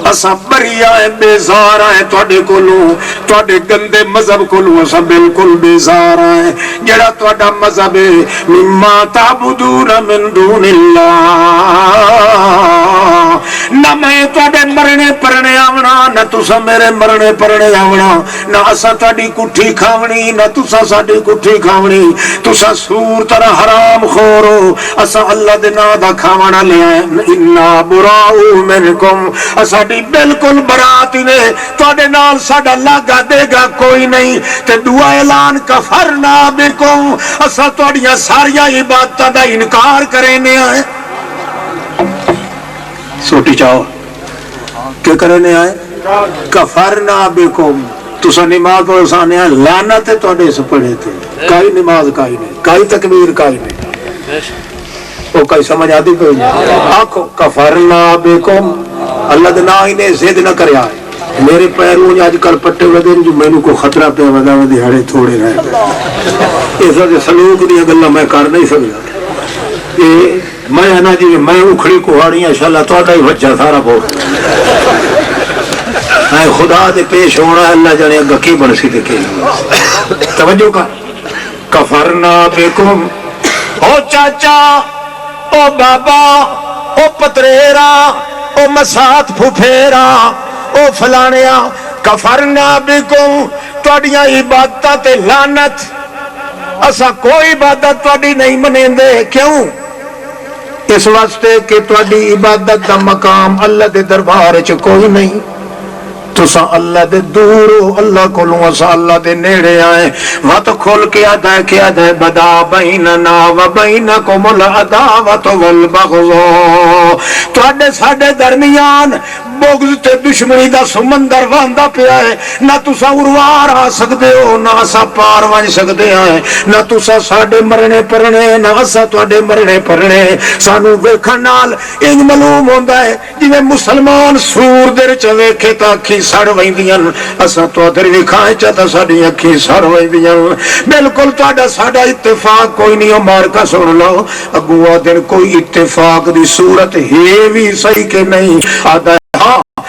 اسا بریاں بیزار ہیں توڑے کولوں توڑے گندے مذہب کولوں اسا بالکل بیزار ہیں جڑا توڑا مذہب ہے مما تعبدون من دون اللہ نہ میں توڑے مرنے پرنے آونا نہ تسا میرے مرنے پرنے آونا نہ اسا توڑی کٹھی کھاونی نہ تسا ساڑی کٹھی کھاونی تسا سور طرح حرام خورو اسا اللہ دینا دا کھاونا لے آئے انا براء منکم اسا بالکل براتی نے توڑے نال ساڑا لاگا دے گا کوئی نہیں تے دعا اعلان کفرنا بکم اسا توڑیاں ساریاں عبادتہ دا انکار کرینے آئے سوٹی چاہو کیا کرینے آئے کفرنا بکم تو سا نماز پر سانے آئے لعنت توڑے سے پڑھے تھے کائی نماز کائی نہیں کائی تکبیر کائی نہیں وہ کئی سمجھ آتی کوئی نہیں آنکھو کفرنا بکم اللہ دنا ہی نے زید نہ کرے آئے میرے پیروں نے آج کل پٹے ودے جو میں کو خطرہ پہ ودا ودی ہڑے تھوڑے رہے اس وجہ سلوک دیا گلہ میں کر نہیں سکتا میں ہے نا جی میں اکھڑی کوہاڑیاں شاءاللہ توڑا ہی وجہ سارا بہت خدا دے پیش ہونا اللہ جانے گکی بڑسی دیکھے توجہ کا کفرنا بکم او چاچا او بابا او پتریرا او مسات پھوپھیرا او فلانیا کفرنا بکم توڑیاں عبادتہ تے لعنت اسا کوئی عبادت توڑی نہیں منیں دے کیوں اس واسطے کہ توڑی عبادت دا مقام اللہ دے دربار چ کوئی نہیں تسا اللہ دے دور ہو اللہ کو لوں اسا اللہ دے نیڑے آئے وقت کھول کے آدھا ہے کہ آدھا ہے بدا بیننا و بینکم العداوۃ والبغضاء توڑے ساڑے درمیان بغض تے دشمنی دا سمندر واندہ پیا ہے نہ تسا اروار آ سکتے ہو نہ اسا پار وانج سکتے ہیں نہ تسا ساڑے مرنے پرنے نہ اسا توڑے مرنے پرنے سانو ویکھن نال انج معلوم ہوندا ہے جویں مسلمان سور در چ ویکھے تا اکھی سڑ ویندیاں اسا تو ادھر ویکھائیں چاہتا ساڑی اکھی سڑ ویندیاں بالکل توڑا ساڑا اتفاق کوئی نہیں ہو مار کا سن لو اگوا دن کوئی اتفاق دی صورت ہے بھی صحیح کہ نہیں آدھا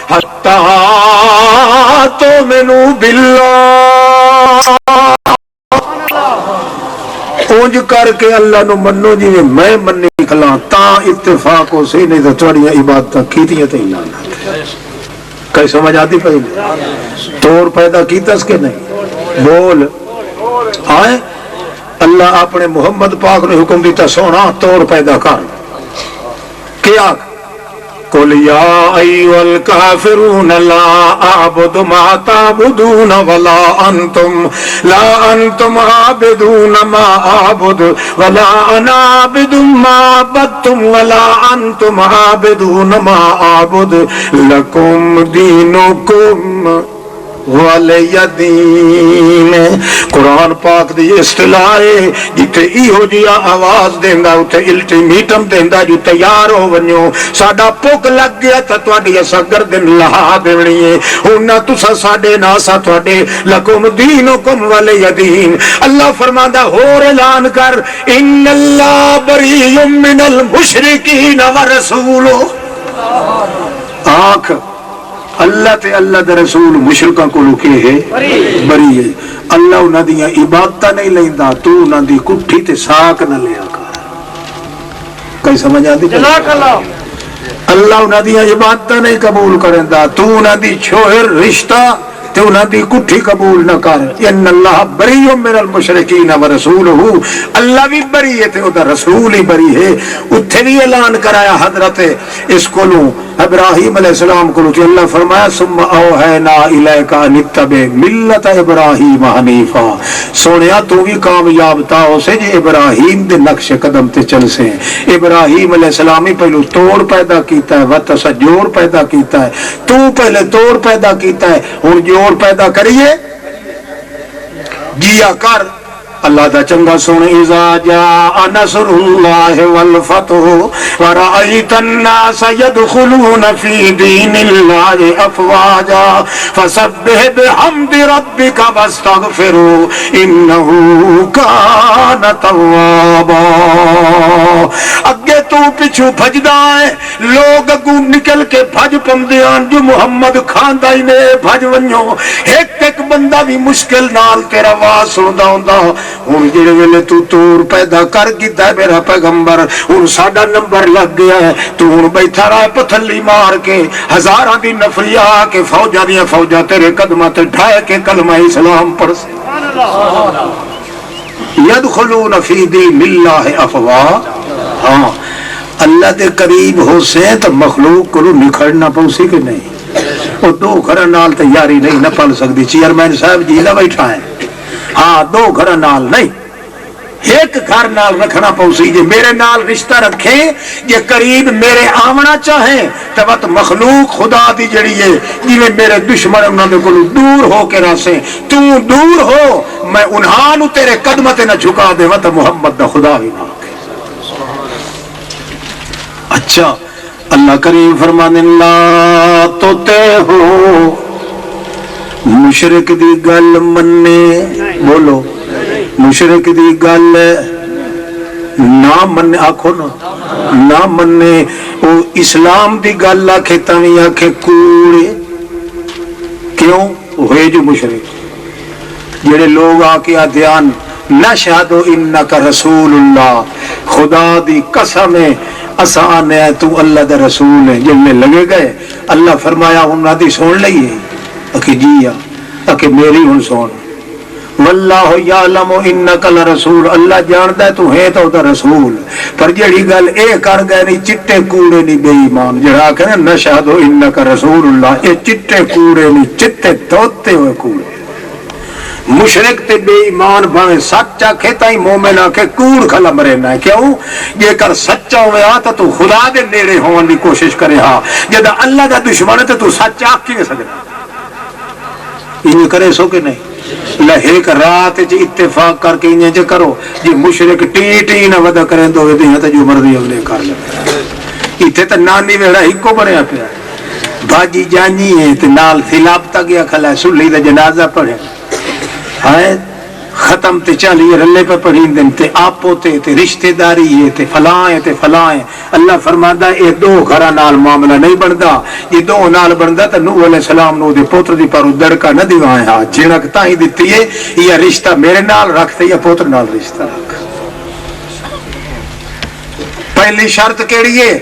حتی تؤمنوا باللہ اونج کر کے اللہ نو منو جی میں منی کھلا تا اتفاق ہو سی نہیں تو توڑیاں عبادتاں کیتیاں تے لعنت کئی سمجھ آتی پہلے توڑ پیدا کیتا اس کے نہیں بول آئے اللہ اپنے محمد پاک نے حکم دیتا سونا توڑ پیدا کر کیا قل یا ایھا الکافرون لا اعبد ما تعبدون ولا انتم عابدون ما اعبد ولا انا عابد ما عبدتم ولا انتم عابدون ما اعبد لکم دینکم ولی دین. قرآن پاک دی اصطلاح ہے جتھے ایہو جیا آواز دیندا اتھے الٹیمیٹم دیندا جو تیار ہو ونجو ساڈا پک لگ گیا تے تواڈی اسا گردن لہا دینی ہے ہن نہ تساں ساڈے نہ اسا تواڈے لکم دینکم ولی دین. اللہ فرماندا ہور اعلان کر ان اللہ بریء من المشرکین ورسولہ. آنکھ اللہ تے اللہ دے رسول مشرکاں کو لکے ہے بری ہے. اللہ انہاں دیاں عبادتاں نہیں لیندا تو انہاں دی کٹھی تے ساک نہ لیا کر. کئی سمجھ آندی جزاک اللہ. اللہ انہاں دیاں عبادتاں نہیں قبول کرندا تو انہاں دی چھوہر رشتہ تے انہاں دی کٹھی قبول نہ کر. ان اللہ بریء من المشرکین ورسولہ. اللہ بھی بری ہے تے او دا رسول ہی بری ہے. اتھے بھی اعلان کرایا حضرت اس کولوں ابراہیم علیہ السلام کو کہ اللہ فرمایا ثم اوحینا الیک ان اتبع ملت ابراہیم حنیفا. سونیا تو بھی کامیاب تا ہو سے جے ابراہیم دے نقش قدم تے چل سے. ابراہیم علیہ السلام ہی پہلو توڑ پیدا کیتا ہے وتس جوڑ پیدا کیتا ہے. تو پہلے توڑ پیدا کیتا ہے ہن جوڑ پیدا کریے جیا کر. اللہ دا چنگا سن اذا جاء نصر اللہ والفتح ورأیت الناس يدخلون فی دین اللہ افواجا فسبح بحمد ربک واستغفروا انہ کان توابا. اگے تو پچھو بھجدا ہے لوگ اگوں نکل کے بھج پندیاں جو محمد کھاندا ہی نے بھج ونجو. ایک ایک بندہ بھی مشکل نال تیرا آواز سندا ہوندا. ہن جڑے ویلے تو توڑ پیدا کر کیتا ہے میرا پیغمبر ہن ساڈا نمبر لگ گیا ہے. تو ہن بیٹھا رہا پتھلی مار کے ہزاراں دی نفری آ کے فوجاں دیاں فوجاں تیرے قدماں تے ڈھائے کے کلمہ اسلام پڑھ. سبحان اللہ. یدخلون فی دین اللہ افواجا. ہاں اللہ دے قریب ہو سے تو مخلوق کو نکھڑنا پوسی کہ نہیں. وہ دو گھر نال تیاری نہیں نہ پڑھ سکتی. چیئرمین صاحب جی نہ بیٹھا ہے. ہاں دو گھر نال نہیں ایک گھر نال رکھنا پوسی. جے میرے نال رشتہ رکھیں جے قریب میرے آونا چاہیں تو وقت مخلوق خدا دی جڑی ہے جی میرے دشمن انہوں نے کو دور ہو کے راسیں تو دور ہو میں انہاں نو تیرے قدمت نہ جھکا دے وقت محمد دا خدا ہی نہ. اچھا اللہ کریم فرمانے لا تو تے ہو مشرک دی گل مننے. بولو مشرک دی گل نہ مننے. آکھو نہ مننے. او اسلام دی گل آکھے تاویں آکھے کوڑے. کیوں ہوئے جو مشرک جڑے لوگ آ کے آدھیان نشہد انک رسول اللہ خدا دی قسم ہے اساں نے تو اللہ دا رسول ہے. جن لگے گئے اللہ فرمایا انہاں دی سن لئیے کہ جی کہ میری ہن سن. واللہ یعلم انک لرسول. اللہ جاندا ہے تو ہے تو دا رسول. پر جڑی گل اے کر گئے نہیں چٹے کوڑے نہیں بے ایمان جڑا کہ نشہد انک رسول اللہ اے چٹے کوڑے نہیں چٹے توتے ہوئے کوڑے. مشرک تے بے ایمان بھاویں سچا کہتا ہی مومن آ کے کوڑ کھلا مرنا ہے. کیوں جے کر سچا ہوئے آ تو خدا دے نیڑے ہون دی کوشش کرے. ہاں جدا اللہ دا دشمن ہے تو سچ آکھ کی نہیں سکتا. انہیں کرے سو کہ نہیں لہیک رات چ اتفاق کر کے انہیں چ کرو. جی مشرک ٹی ٹی نہ ودا کریں دو دیاں تے جو مرضی اگلے کر لے. ایتھے تے نانی ویڑا ہکو بنیا پیا بھاجی جانی ہے تے نال خلافتا گیا کھلا سلی دا جنازہ پڑھے ہے ختم تے چالیے رلے پہ پڑھیں دن تے آپو تے رشتہ داری ہے تے فلاں تے فلاں. اللہ فرماندا اے دو گھراں نال معاملہ نہیں بندا. یہ دو نال بندا تے نوح علیہ السلام نو دے پوتر دی پرو دڑکا نہ دیوائے. ہاں جھڑک تاں ہی دتی ہے یا رشتہ میرے نال رکھتے یا پوتر نال رشتہ رکھ. پہلی شرط کیڑی ہے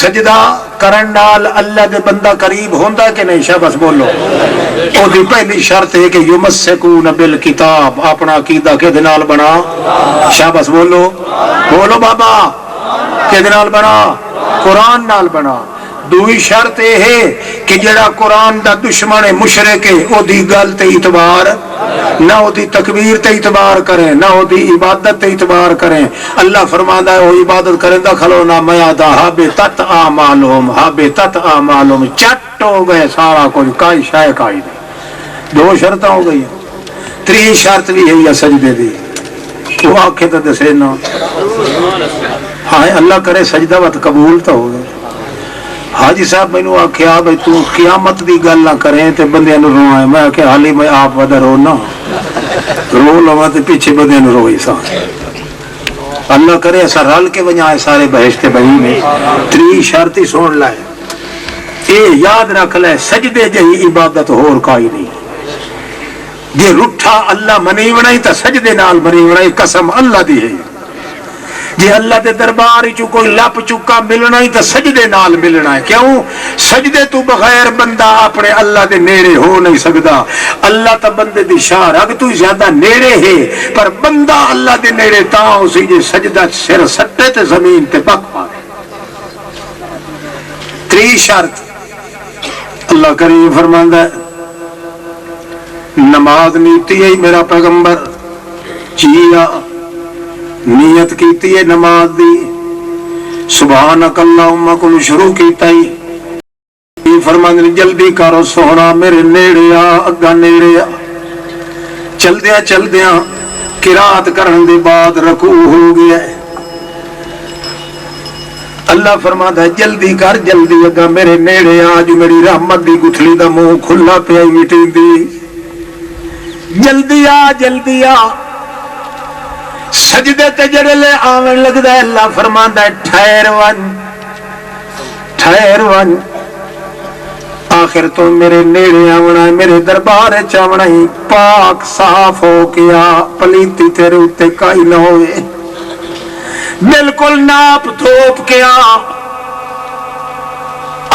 سجدہ کرن نال اللہ دے بندہ قریب ہوندا کہ نہیں. شاباش بولو. او دی پہلی شرط ہے کہ یمسکون بالکتاب. اپنا عقیدہ کدے نال بنا. شاباش بولو. بولو بابا کدے نال بنا. قرآن نال بنا. دوئی شرط یہ ہے کہ جڑا قرآن دا دشمن ہے مشرک ہے او دی گل تے اعتبار نہ او دی تکبیر تے اعتبار کریں نہ او دی عبادت تے اعتبار کریں. اللہ فرماندا ہے او عبادت کریں دا کھلو نہ میادا حبطت اعمالهم چٹ ہو گئے سارا کچھ کائی شے کائی نہیں. دو شرطاں ہو گئی. تری شرط بھی ہے یا سجدے دی تو آنکھیں تو دسے نا ہاں اللہ کرے سجدہ وقت قبول تو ہو گئے. حاجی صاحب میں نے آخیا بھائی تو قیامت دی گل نہ کریں تے بندے نو روائے. میں آخیا حالی میں آپ ودا رو نا رو لوا تے پیچھے بندے نو روئی سا. اللہ کرے ایسا رل کے بجائے سارے بہشت بنی میں. تری شرط ہی سن لائے اے یاد رکھ لے سجدے جہی عبادت ہور کائی نہیں. جے رٹھا اللہ منی بنائی تا سجدے نال منی بنائی قسم اللہ دی ہے. جے اللہ دے دربار چ کوئی لپ چکا ملنا ہی تا سجدے نال ملنا ہے. کیوں؟ سجدے تو بغیر بندہ اپنے اللہ دے نیڑے ہو نہیں سکتا. اللہ تا بندے دی شاہ رگ تو زیادہ نیڑے ہے پر بندہ اللہ دے نیڑے تا اسی جے سجدہ سر سٹے تے زمین تے پک پا. تری شرط اللہ کریم فرماندا ہے نماز نیتی ہے میرا پیغمبر چیا نیت کیتی ہے نماز دی سبحانک اللہم کل شروع کیتا ہی فرماندے جلدی کرو سونا میرے نیڑے آ اگا نیڑے آ. چلدیاں چلدیاں قرات کرن دے بعد رکوع ہو گیا. اللہ فرماتا ہے جلدی کر جلدی اگا میرے نیڑے آ جو میری رحمت دی گٹھلی دا منہ کھلا پیا میٹیں دی. جلدی آ جلدی آ. سجدے تے جڑے لے آون لگدا ہے اللہ فرماندا ہے ٹھہر ون آخر تو میرے نیڑے آونا ہے میرے دربار وچ آونا ہے. پاک صاف ہو کے آ پلیتی تیرے اوتے کائی نہ ہوئے. بالکل ناپ دھوپ کے آ.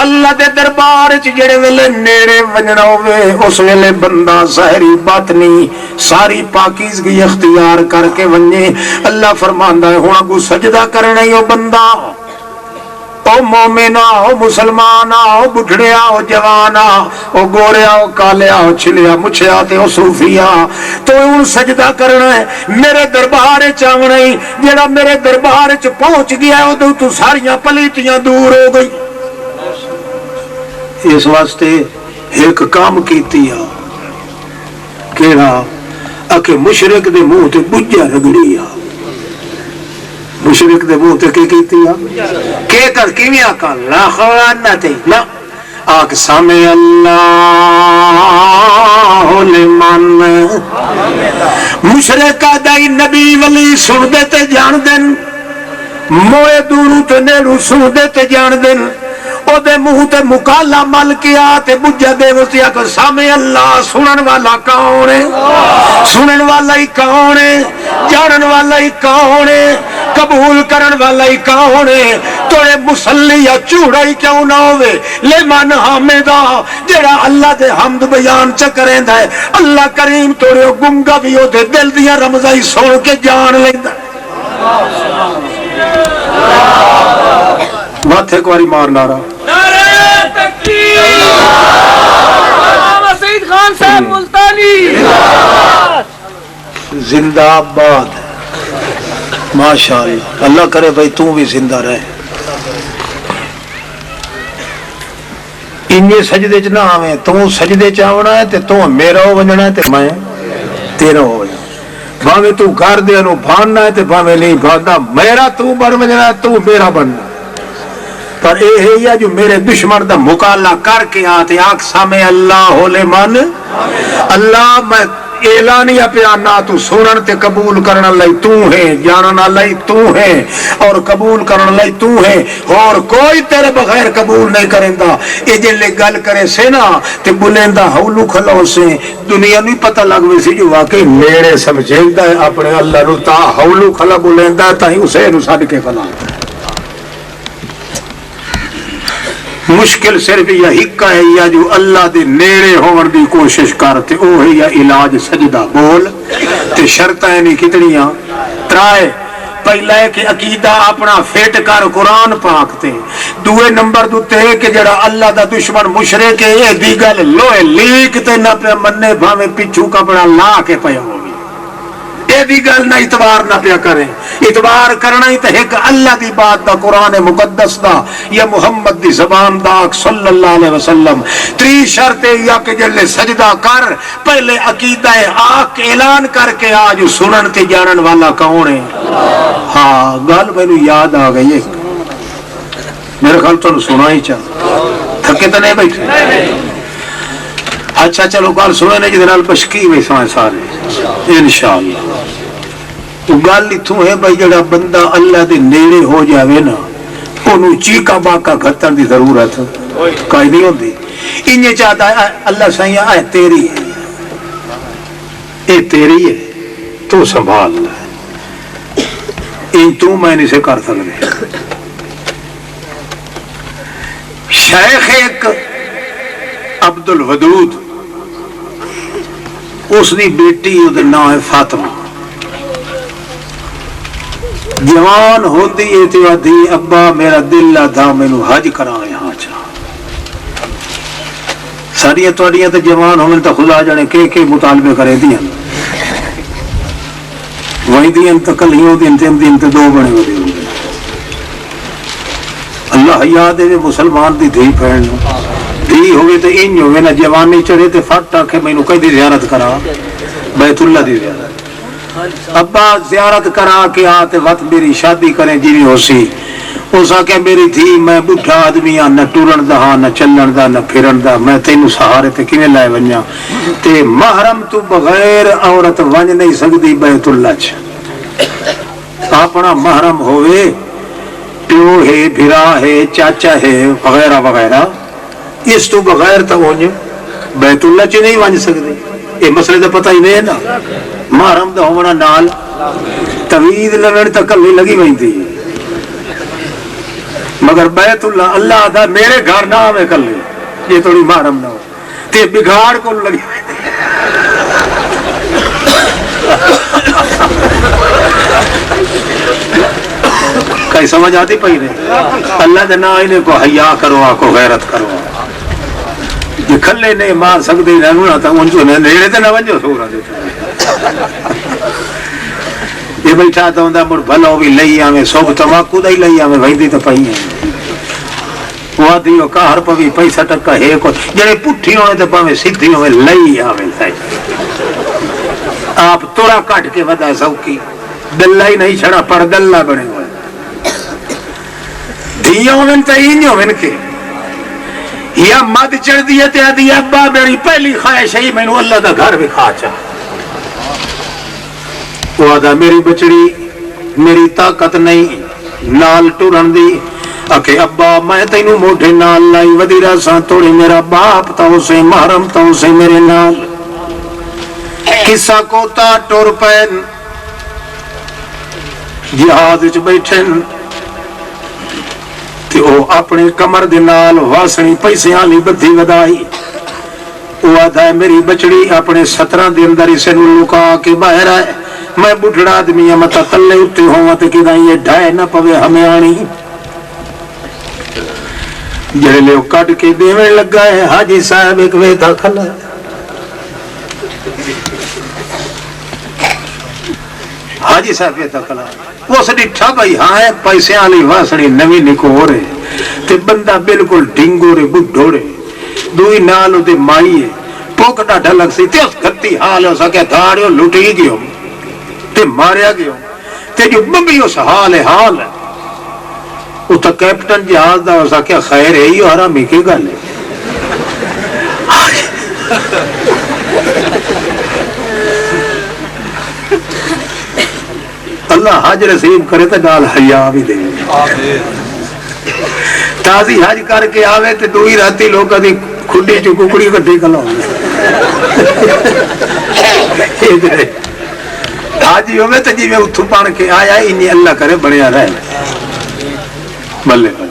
اللہ دے دربار چ جڑے ویلے نیڑے ونجنا ہوئے اس ویلے بندہ ظاہری باطنی ساری پاکیزگی اختیار کر کے ونجے. اللہ فرماندا ہے ہن اگوں سجدہ کرنا ہی او بندہ او مومنا او مسلمانا او بڈھڑیا او جوانا او گوریا او کالیا او چھلیا مچھیا تے او صوفیا تو ہن سجدہ کرنا ہے میرے دربار وچ آونا ہی. جڑا میرے دربار وچ پہنچ گیا ہے اودوں تو ساریاں پلیتیاں دور ہو گئی. اس واسطے ایک کام کیتی آ کیڑا اکے مشرک دے منہ تے بجا رگڑی آ. مشرک دے منہ تے کی کیتی آ کہ کر کیویں آکا لا خلانت لا آکھ سامع اللہ لمن. مشرک دائی نبی ولی سن دے تے جان دین موئے دورو تے نیڑو سن دے تے جان دین. او دے منہ تے مکالا مل کیا تے بجا دے وسیا کہ سامع اللہ. سنن والا کون ہے؟ سنن والا ہی کون ہے؟ جانن والا ہی کون ہے؟ قبول کرن والا ہی کون ہے؟ توڑے مسلی یا چوڑا ہی کیوں نہ ہوئے لمن حامدہ جڑا اللہ دے حمد بیان چکرین ہے. اللہ کریم توڑے گنگا بھی ہو دے دل دیا رمضائی سن کے جان لیندہ. ماتھے کو آری مار نارا نعرہ تکبیر علامہ سعید خان صاحب ملتانی زندہ آباد. ماشاءاللہ اللہ کرے بھائی تو بھی زندہ رہے. انجے سجدے چ نہ آویں تو سجدے چ آونا ہے تے تو میرا ہو ونجنا ہے تے میں تیرا ہو ونجنا. بھاویں تو گھر دے نو بھاننا ہے تے بھاویں نہیں بھاننا میرا تو بن ونجنا ہے تو میرا بننا. پر اے ہے یا جو میرے دشمن دا مقالہ کر کے آتے آنکھ سامع اللہ لمن. اللہ میں اعلانیہ پیانا تو سنن تے قبول کرنا لئی تو ہے جاننا لئی تو ہے اور قبول کرنا لئی تو ہے اور کوئی تیرے بغیر قبول نہیں کرندا. اے جلے گل کرے سے نا تے بلندہ ہولو کھلو سے دنیا نہیں پتہ لگوے سی جو واقعی میرے سمجھیندہ ہے اپنے اللہ نو تا ہولو کھلا بلندہ تا ہی اسے نو ساڑھ کے کھلا. مشکل صرف یہ ہکا ہے یا جو اللہ دے نیڑے ہون دی کوشش کرتے او ہے یا علاج سجدہ بول تے شرطیں نہیں کتنیاں ترائے. پہلا ہے کہ عقیدہ اپنا فٹ کر قرآن پاک تے، دوے نمبر دوتے ہے کہ جڑا اللہ دا دشمن مشرک ہے یہ دی گل لوہے لیک تے نہ پہ مننے بھاویں پچھو کپڑا لا کے پیا ہوگی، یہ دی گل نہ اعتبار نہ پیا کریں، اعتبار کرنا ہی تے ایک اللہ دی بات دا قرآن مقدس دا یا محمد دی زبان دا صلی اللہ علیہ وسلم۔ تری شرط یا کہ جلے سجدہ کر پہلے عقیدہ آک اعلان کر کے آج سنن تے جانن والا کون ہے؟ ہاں گل مینوں یاد آ گئی ہے، میرے خیال تو سنا ہی چاہ تھکے تو نہیں بیٹھے؟ اچھا چلو گل سنے جنال پشکی میں سارے انشاءاللہ۔ تو گل اتوں ہے بھائی جڑا بندہ اللہ دے نیڑے ہو جاوے نا انہوں چیکا باکا گھتن دی ضرورت کوئی نہیں ہوندی، انہیں چاہتا ہے اللہ سائیں اے تیری ہے، اے تیری ہے تو سنبھال لے، ان تو میں نہیں سے کر سکتے۔ شیخ ایک عبد الودود اس دی بیٹی وہ نام ہے فاطمہ، جوان ہوندی ہے تو آدھی ابا میرا دل تھا مینو حج کرا یہاں چاہ، ساریاں توڑیاں تو جوان ہونے تو خدا جانے کے مطالبے کرے دیا وہی دین تو کلیوں دین تو دو بنے ہوئے ہوں، اللہ یاد ہے مسلمان دی دھی پہن دھی ہوئے تو انج ہوئے نا جوانی چڑھے تو فٹ آکھے میں نو کئی زیارت کرا بیت اللہ دی زیارت، ابا زیارت کرا کے آتے وقت میری شادی کریں جی ہو سی، اس آکے میری دھی میں بڑھا آدمی نہ ٹورن دا ہاں نہ چلن دا نہ پھرن دا، میں تینوں سہارے تے کیویں لائے ونجا تے محرم تو بغیر عورت ونج نہیں سکتی بیت اللہ چ، اپنا محرم ہوئے پیو ہے بھرا ہے چاچا ہے وغیرہ وغیرہ، اس تو بغیر تو ونج بیت اللہ چ نہیں ونج سکتے، یہ مسئلے کا پتہ ہی نہیں ہے نا، محرم دا ہونا نال توید لگن تک کلی لگی ہوئی تھی، مگر بیت اللہ اللہ دا میرے گھر نہ آوے کلی یہ تھوڑی محرم نہ ہو تے بگاڑ کو لگی ہوئی تھی۔ کئی سمجھ آتی پئی نہیں، اللہ دے نا انہیں کو حیا کرو آکو غیرت کرو، یہ کھلے نہیں مار سکتے رہنا تھا انجو نے نیڑے تے نہ ونجو سورا دیتا، یہ بیٹھا تھا ہوں مڑ بھلو بھی لئی آمیں سوب تماکو دا ہی لئی آمیں ویندی تا پئی ہیں، وہ دیو کہر پوی پیسہ ٹکا ہے کو جنہیں پٹھی ہونے تے پاویں سیدھی ہوئے لئی آمیں سائی، آپ تورا کٹ کے ودا سوکی دلہ ہی نہیں چھڑا پر دلہ بنے ہوئے دیوں میں تا ہی نہیں کے یا مد چڑھ دیا تے آدھی ابا میری پہلی خواہش ہے میں نے اللہ دا گھر بھی کھا چاہ، وہ آدھا میری بچڑی میری طاقت نہیں نال ٹورن دی، اکھے ابا میں تینوں موٹے نال لائی ودیرہ ساں توڑی میرا باپ تا اسے محرم تا اسے میرے نال، قصہ کوتا ٹور پین جہاز وچ بیٹھن تے او اپنے کمر دے نال واسنی پیسے آلی بدھی ودائی، وہ آدھا ہے میری بچڑی اپنے 17 دن اندر اسے نو لکا کے باہر آئے، میں بڑھڑا آدمی ہے متا تلے اٹھتے ہوں تے کدھا یہ ڈھائے نہ پوے ہمیں آنی، جڑے لے کٹ کے دیویں لگا ہے حاجی صاحب ایک ویدہ کھلا ہے، حاجی صاحب ویدہ کھلا ہے، وہ سڑی ٹھا بھائی ہاں ہے پیسے آلی واسنی نوی نکو ہو رہے تے بندہ بالکل ڈھنگو رہے بڑھو رہے دوئی نالو تے مائی ہے پوکٹا ڈھلک سی تے اس گھتی حال ہو سکے دھاڑیو لٹی گیو تے ماریا گیو تے جو بمبی اس حال ہے وہ تا کیپٹن جہاز دا ہو سکے خیر ہے یہ حرامی کے گل ہے، اللہ حج رسیم کرے تو گال حیا بھی دے، تازی حج کر کے آوے تے دوئی راتی لوگ دی کھڈی چو ککڑی کٹھی کھلا حاجی ہوئے تو جی میں اتھو پان کے آیا انہیں اللہ کرے بڑھیا رہے بلے بلے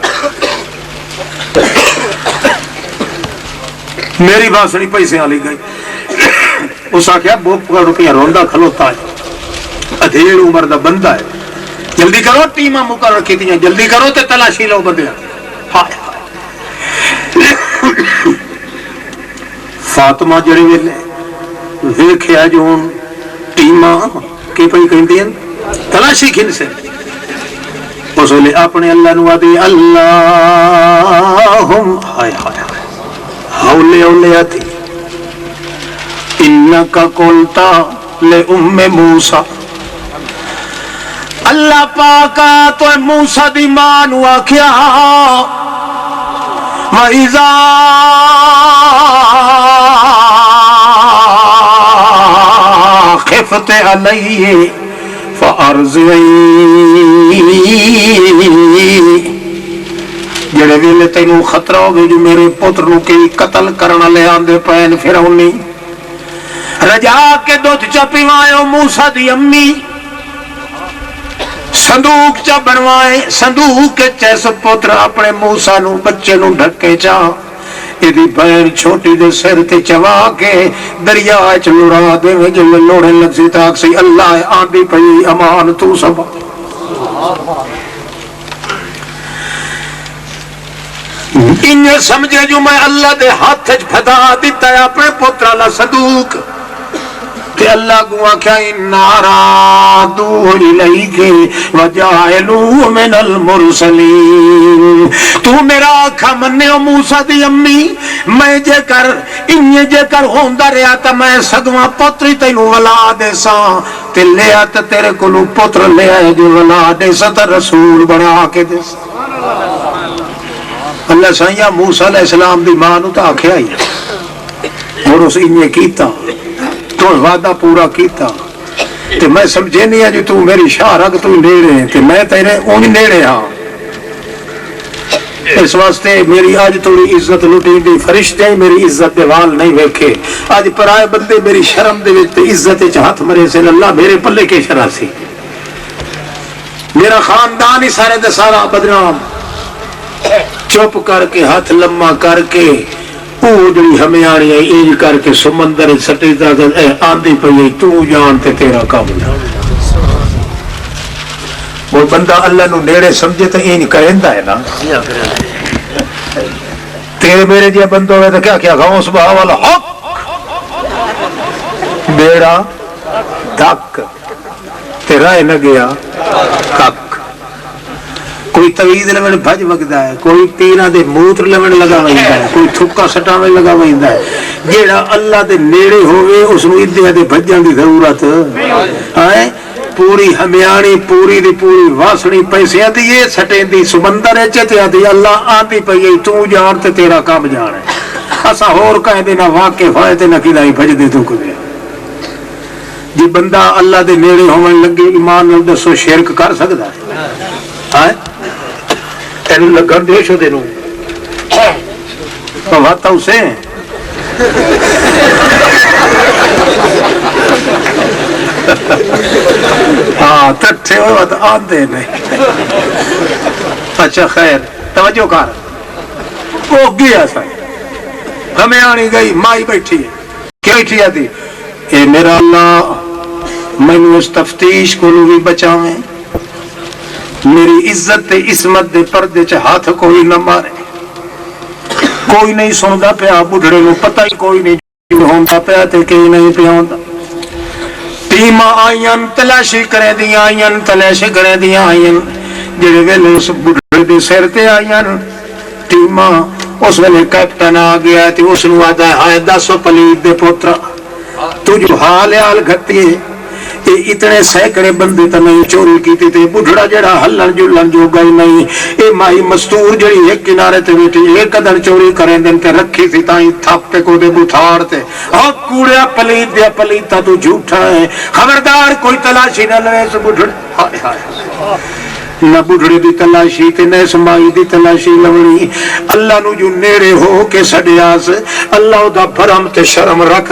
میری بات سنی پیسے آلی گئی، اس آکھیا 2 روپیہ روندہ کھلوتا ہے ادھیڑ عمر دا بندہ ہے جلدی کرو ٹیماں مقرر کی دیا جلدی کرو تے تلاشی لو بندیاں ہائے فاطمہ جڑے ویلے ویکھیا جو ہن ٹیماں کی پئی کہندی تلاشی کھن سے اس ویلے اپنے اللہ نو آدھی اللہم ہائے ہائے ہولے ہولے آتی انکا قلتا لے موسیٰ اللہ پاکا تو موسیٰ دی مانو آکھیا وَإِذَا خِفْتِ عَلَيْهِ فَأَرْضِعِي جڑے ویلے تینوں خطرہ ہوگی جو میرے پتر نو کی قتل کرنا لے آندے پین فرعونی رجا کے دودھ چپی وائے موسیٰ دی امی صندوق چا بنوائے صندوق کے چیس پتر اپنے موسیٰ نو بچے نو ڈھکے چا ایدی بہن چھوٹی دے سر تے چوا کے دریا چلوڑا دے میں جلے لوڑے لگ سی تاک سی اللہ آندی پئی امان تو سبا انہیں سمجھے جو میں اللہ دے ہاتھ پھدا دیتا ہے اپنے پتر اللہ صندوق کہ اللہ کو آکھا انارادو الیک وجائلو من المرسلین تو میرا آکھا مننے ہو موسیٰ دی امی میں جے کر انہیں جے کر ہوندہ رہا تا میں صدوہ پتری تینو ولا دے سا تے لے آتا تیرے کلو پتر لے آئے جو ولا دے سا تا رسول بنا کے دے سا اللہ سائیہ موسیٰ علیہ السلام دی مانو تا آکھیا ہی اور اس انہیں کیتا تو وعدہ پورا کیتا تے میں سمجھے نہیں ہے جو تو میری شاہ رکھ تو نیڑے ہیں تے میں تیرے اونی نیڑے ہاں اس واسطے میری آج توڑی عزت لٹی دی فرشتے میری عزت دے وال نہیں ویکھے آج پرائے بندے میری شرم دے ویکھتے عزت چاہت مرے سے اللہ میرے پلے کے شرح سی میرا خاندان ہی سارے دے سارا بدنام چپ کر کے ہاتھ لمحہ کر کے جڑی ہمیں آنی ہے اینج کر کے سمندر سٹی دا آندھی پئی تو جان تے تیرا کام جان وہ بندہ اللہ نو نیڑے سمجھے تو اینج کہندا ہے نا تیرے میرے جی بندوں میں تو کیا کیا غوث بہا والا حق بیڑا دھک تیرا نہ گیا کک کوئی توید لمن بھج وگدا ہے کوئی پیرا دے موتر لمن لگا ویندا ہے کوئی تھکا سٹاویں لگا ویندا ہے جیڑا اللہ دے نیڑے ہوئے اس نو ادھے دے بھجن دی ضرورت ہے پوری ہمیانی پوری دی پوری واسنی پیسے دی یہ سٹیں دی سمندر چتے دی اللہ آندی پئی تو جان تے تیرا کام جان ہے اسا ہور کہہ دے نہ واقف ہوئے تے نہ کیلائی بھج دے تو کو جی بندہ اللہ دے نیڑے ہون لگے ایمان نال دسو شرک کر سکدا ہے ہاں تینوں لگن دے شو دے نو پواتا اسے ہاں تٹھے ہوئے بات آدھے نہیں اچھا خیر توجہ کر وہ گیا سا ہمیں آنی گئی مائی بیٹھی ہے کیا بیٹھی آتی اے میرا اللہ میں نے اس تفتیش کو بھی بچاویں میری عزت تے عصمت دے پردے چ ہاتھ کوئی نہ مارے کوئی نہیں سندا پیا بڈھڑے نو پتہ ہی کوئی نہیں ہوندا پیا تے کہ نہیں پیا ہوندا ٹیماں آئیاں تلاشی کرے دیاں آئیاں تلاشی کرے دیاں آئیاں جڑے ویلے اس بڈھڑے دے سر تے آئیاں ٹیماں اس ویلے کیپٹن آ گیا تے اس نو آدا ہے 10 پلیت دے پوترا تو جو حال گھتی ہے اتنے سینکڑے بندے تو نہیں چوری کی تے بڈھڑا جڑا ہلن جلن جو گئی نہیں اے مائی مستور جڑی ایک کنارے تے بیٹھی ایک قدر چوری کریں دن تے رکھی تھی تائیں تھاپے کو دے بٹھاڑ تے کوڑیا پلیت دیا پلیتا تو جھوٹا ہے خبردار کوئی تلاشی نہ لے اس بڈھڑے ہائے ہائے نہ بڈھڑے دی تلاشی تے نہ سمائی دی تلاشی لونی اللہ نو جو نیڑے ہو کے سڈیاس اللہ دا بھرم تے شرم رکھ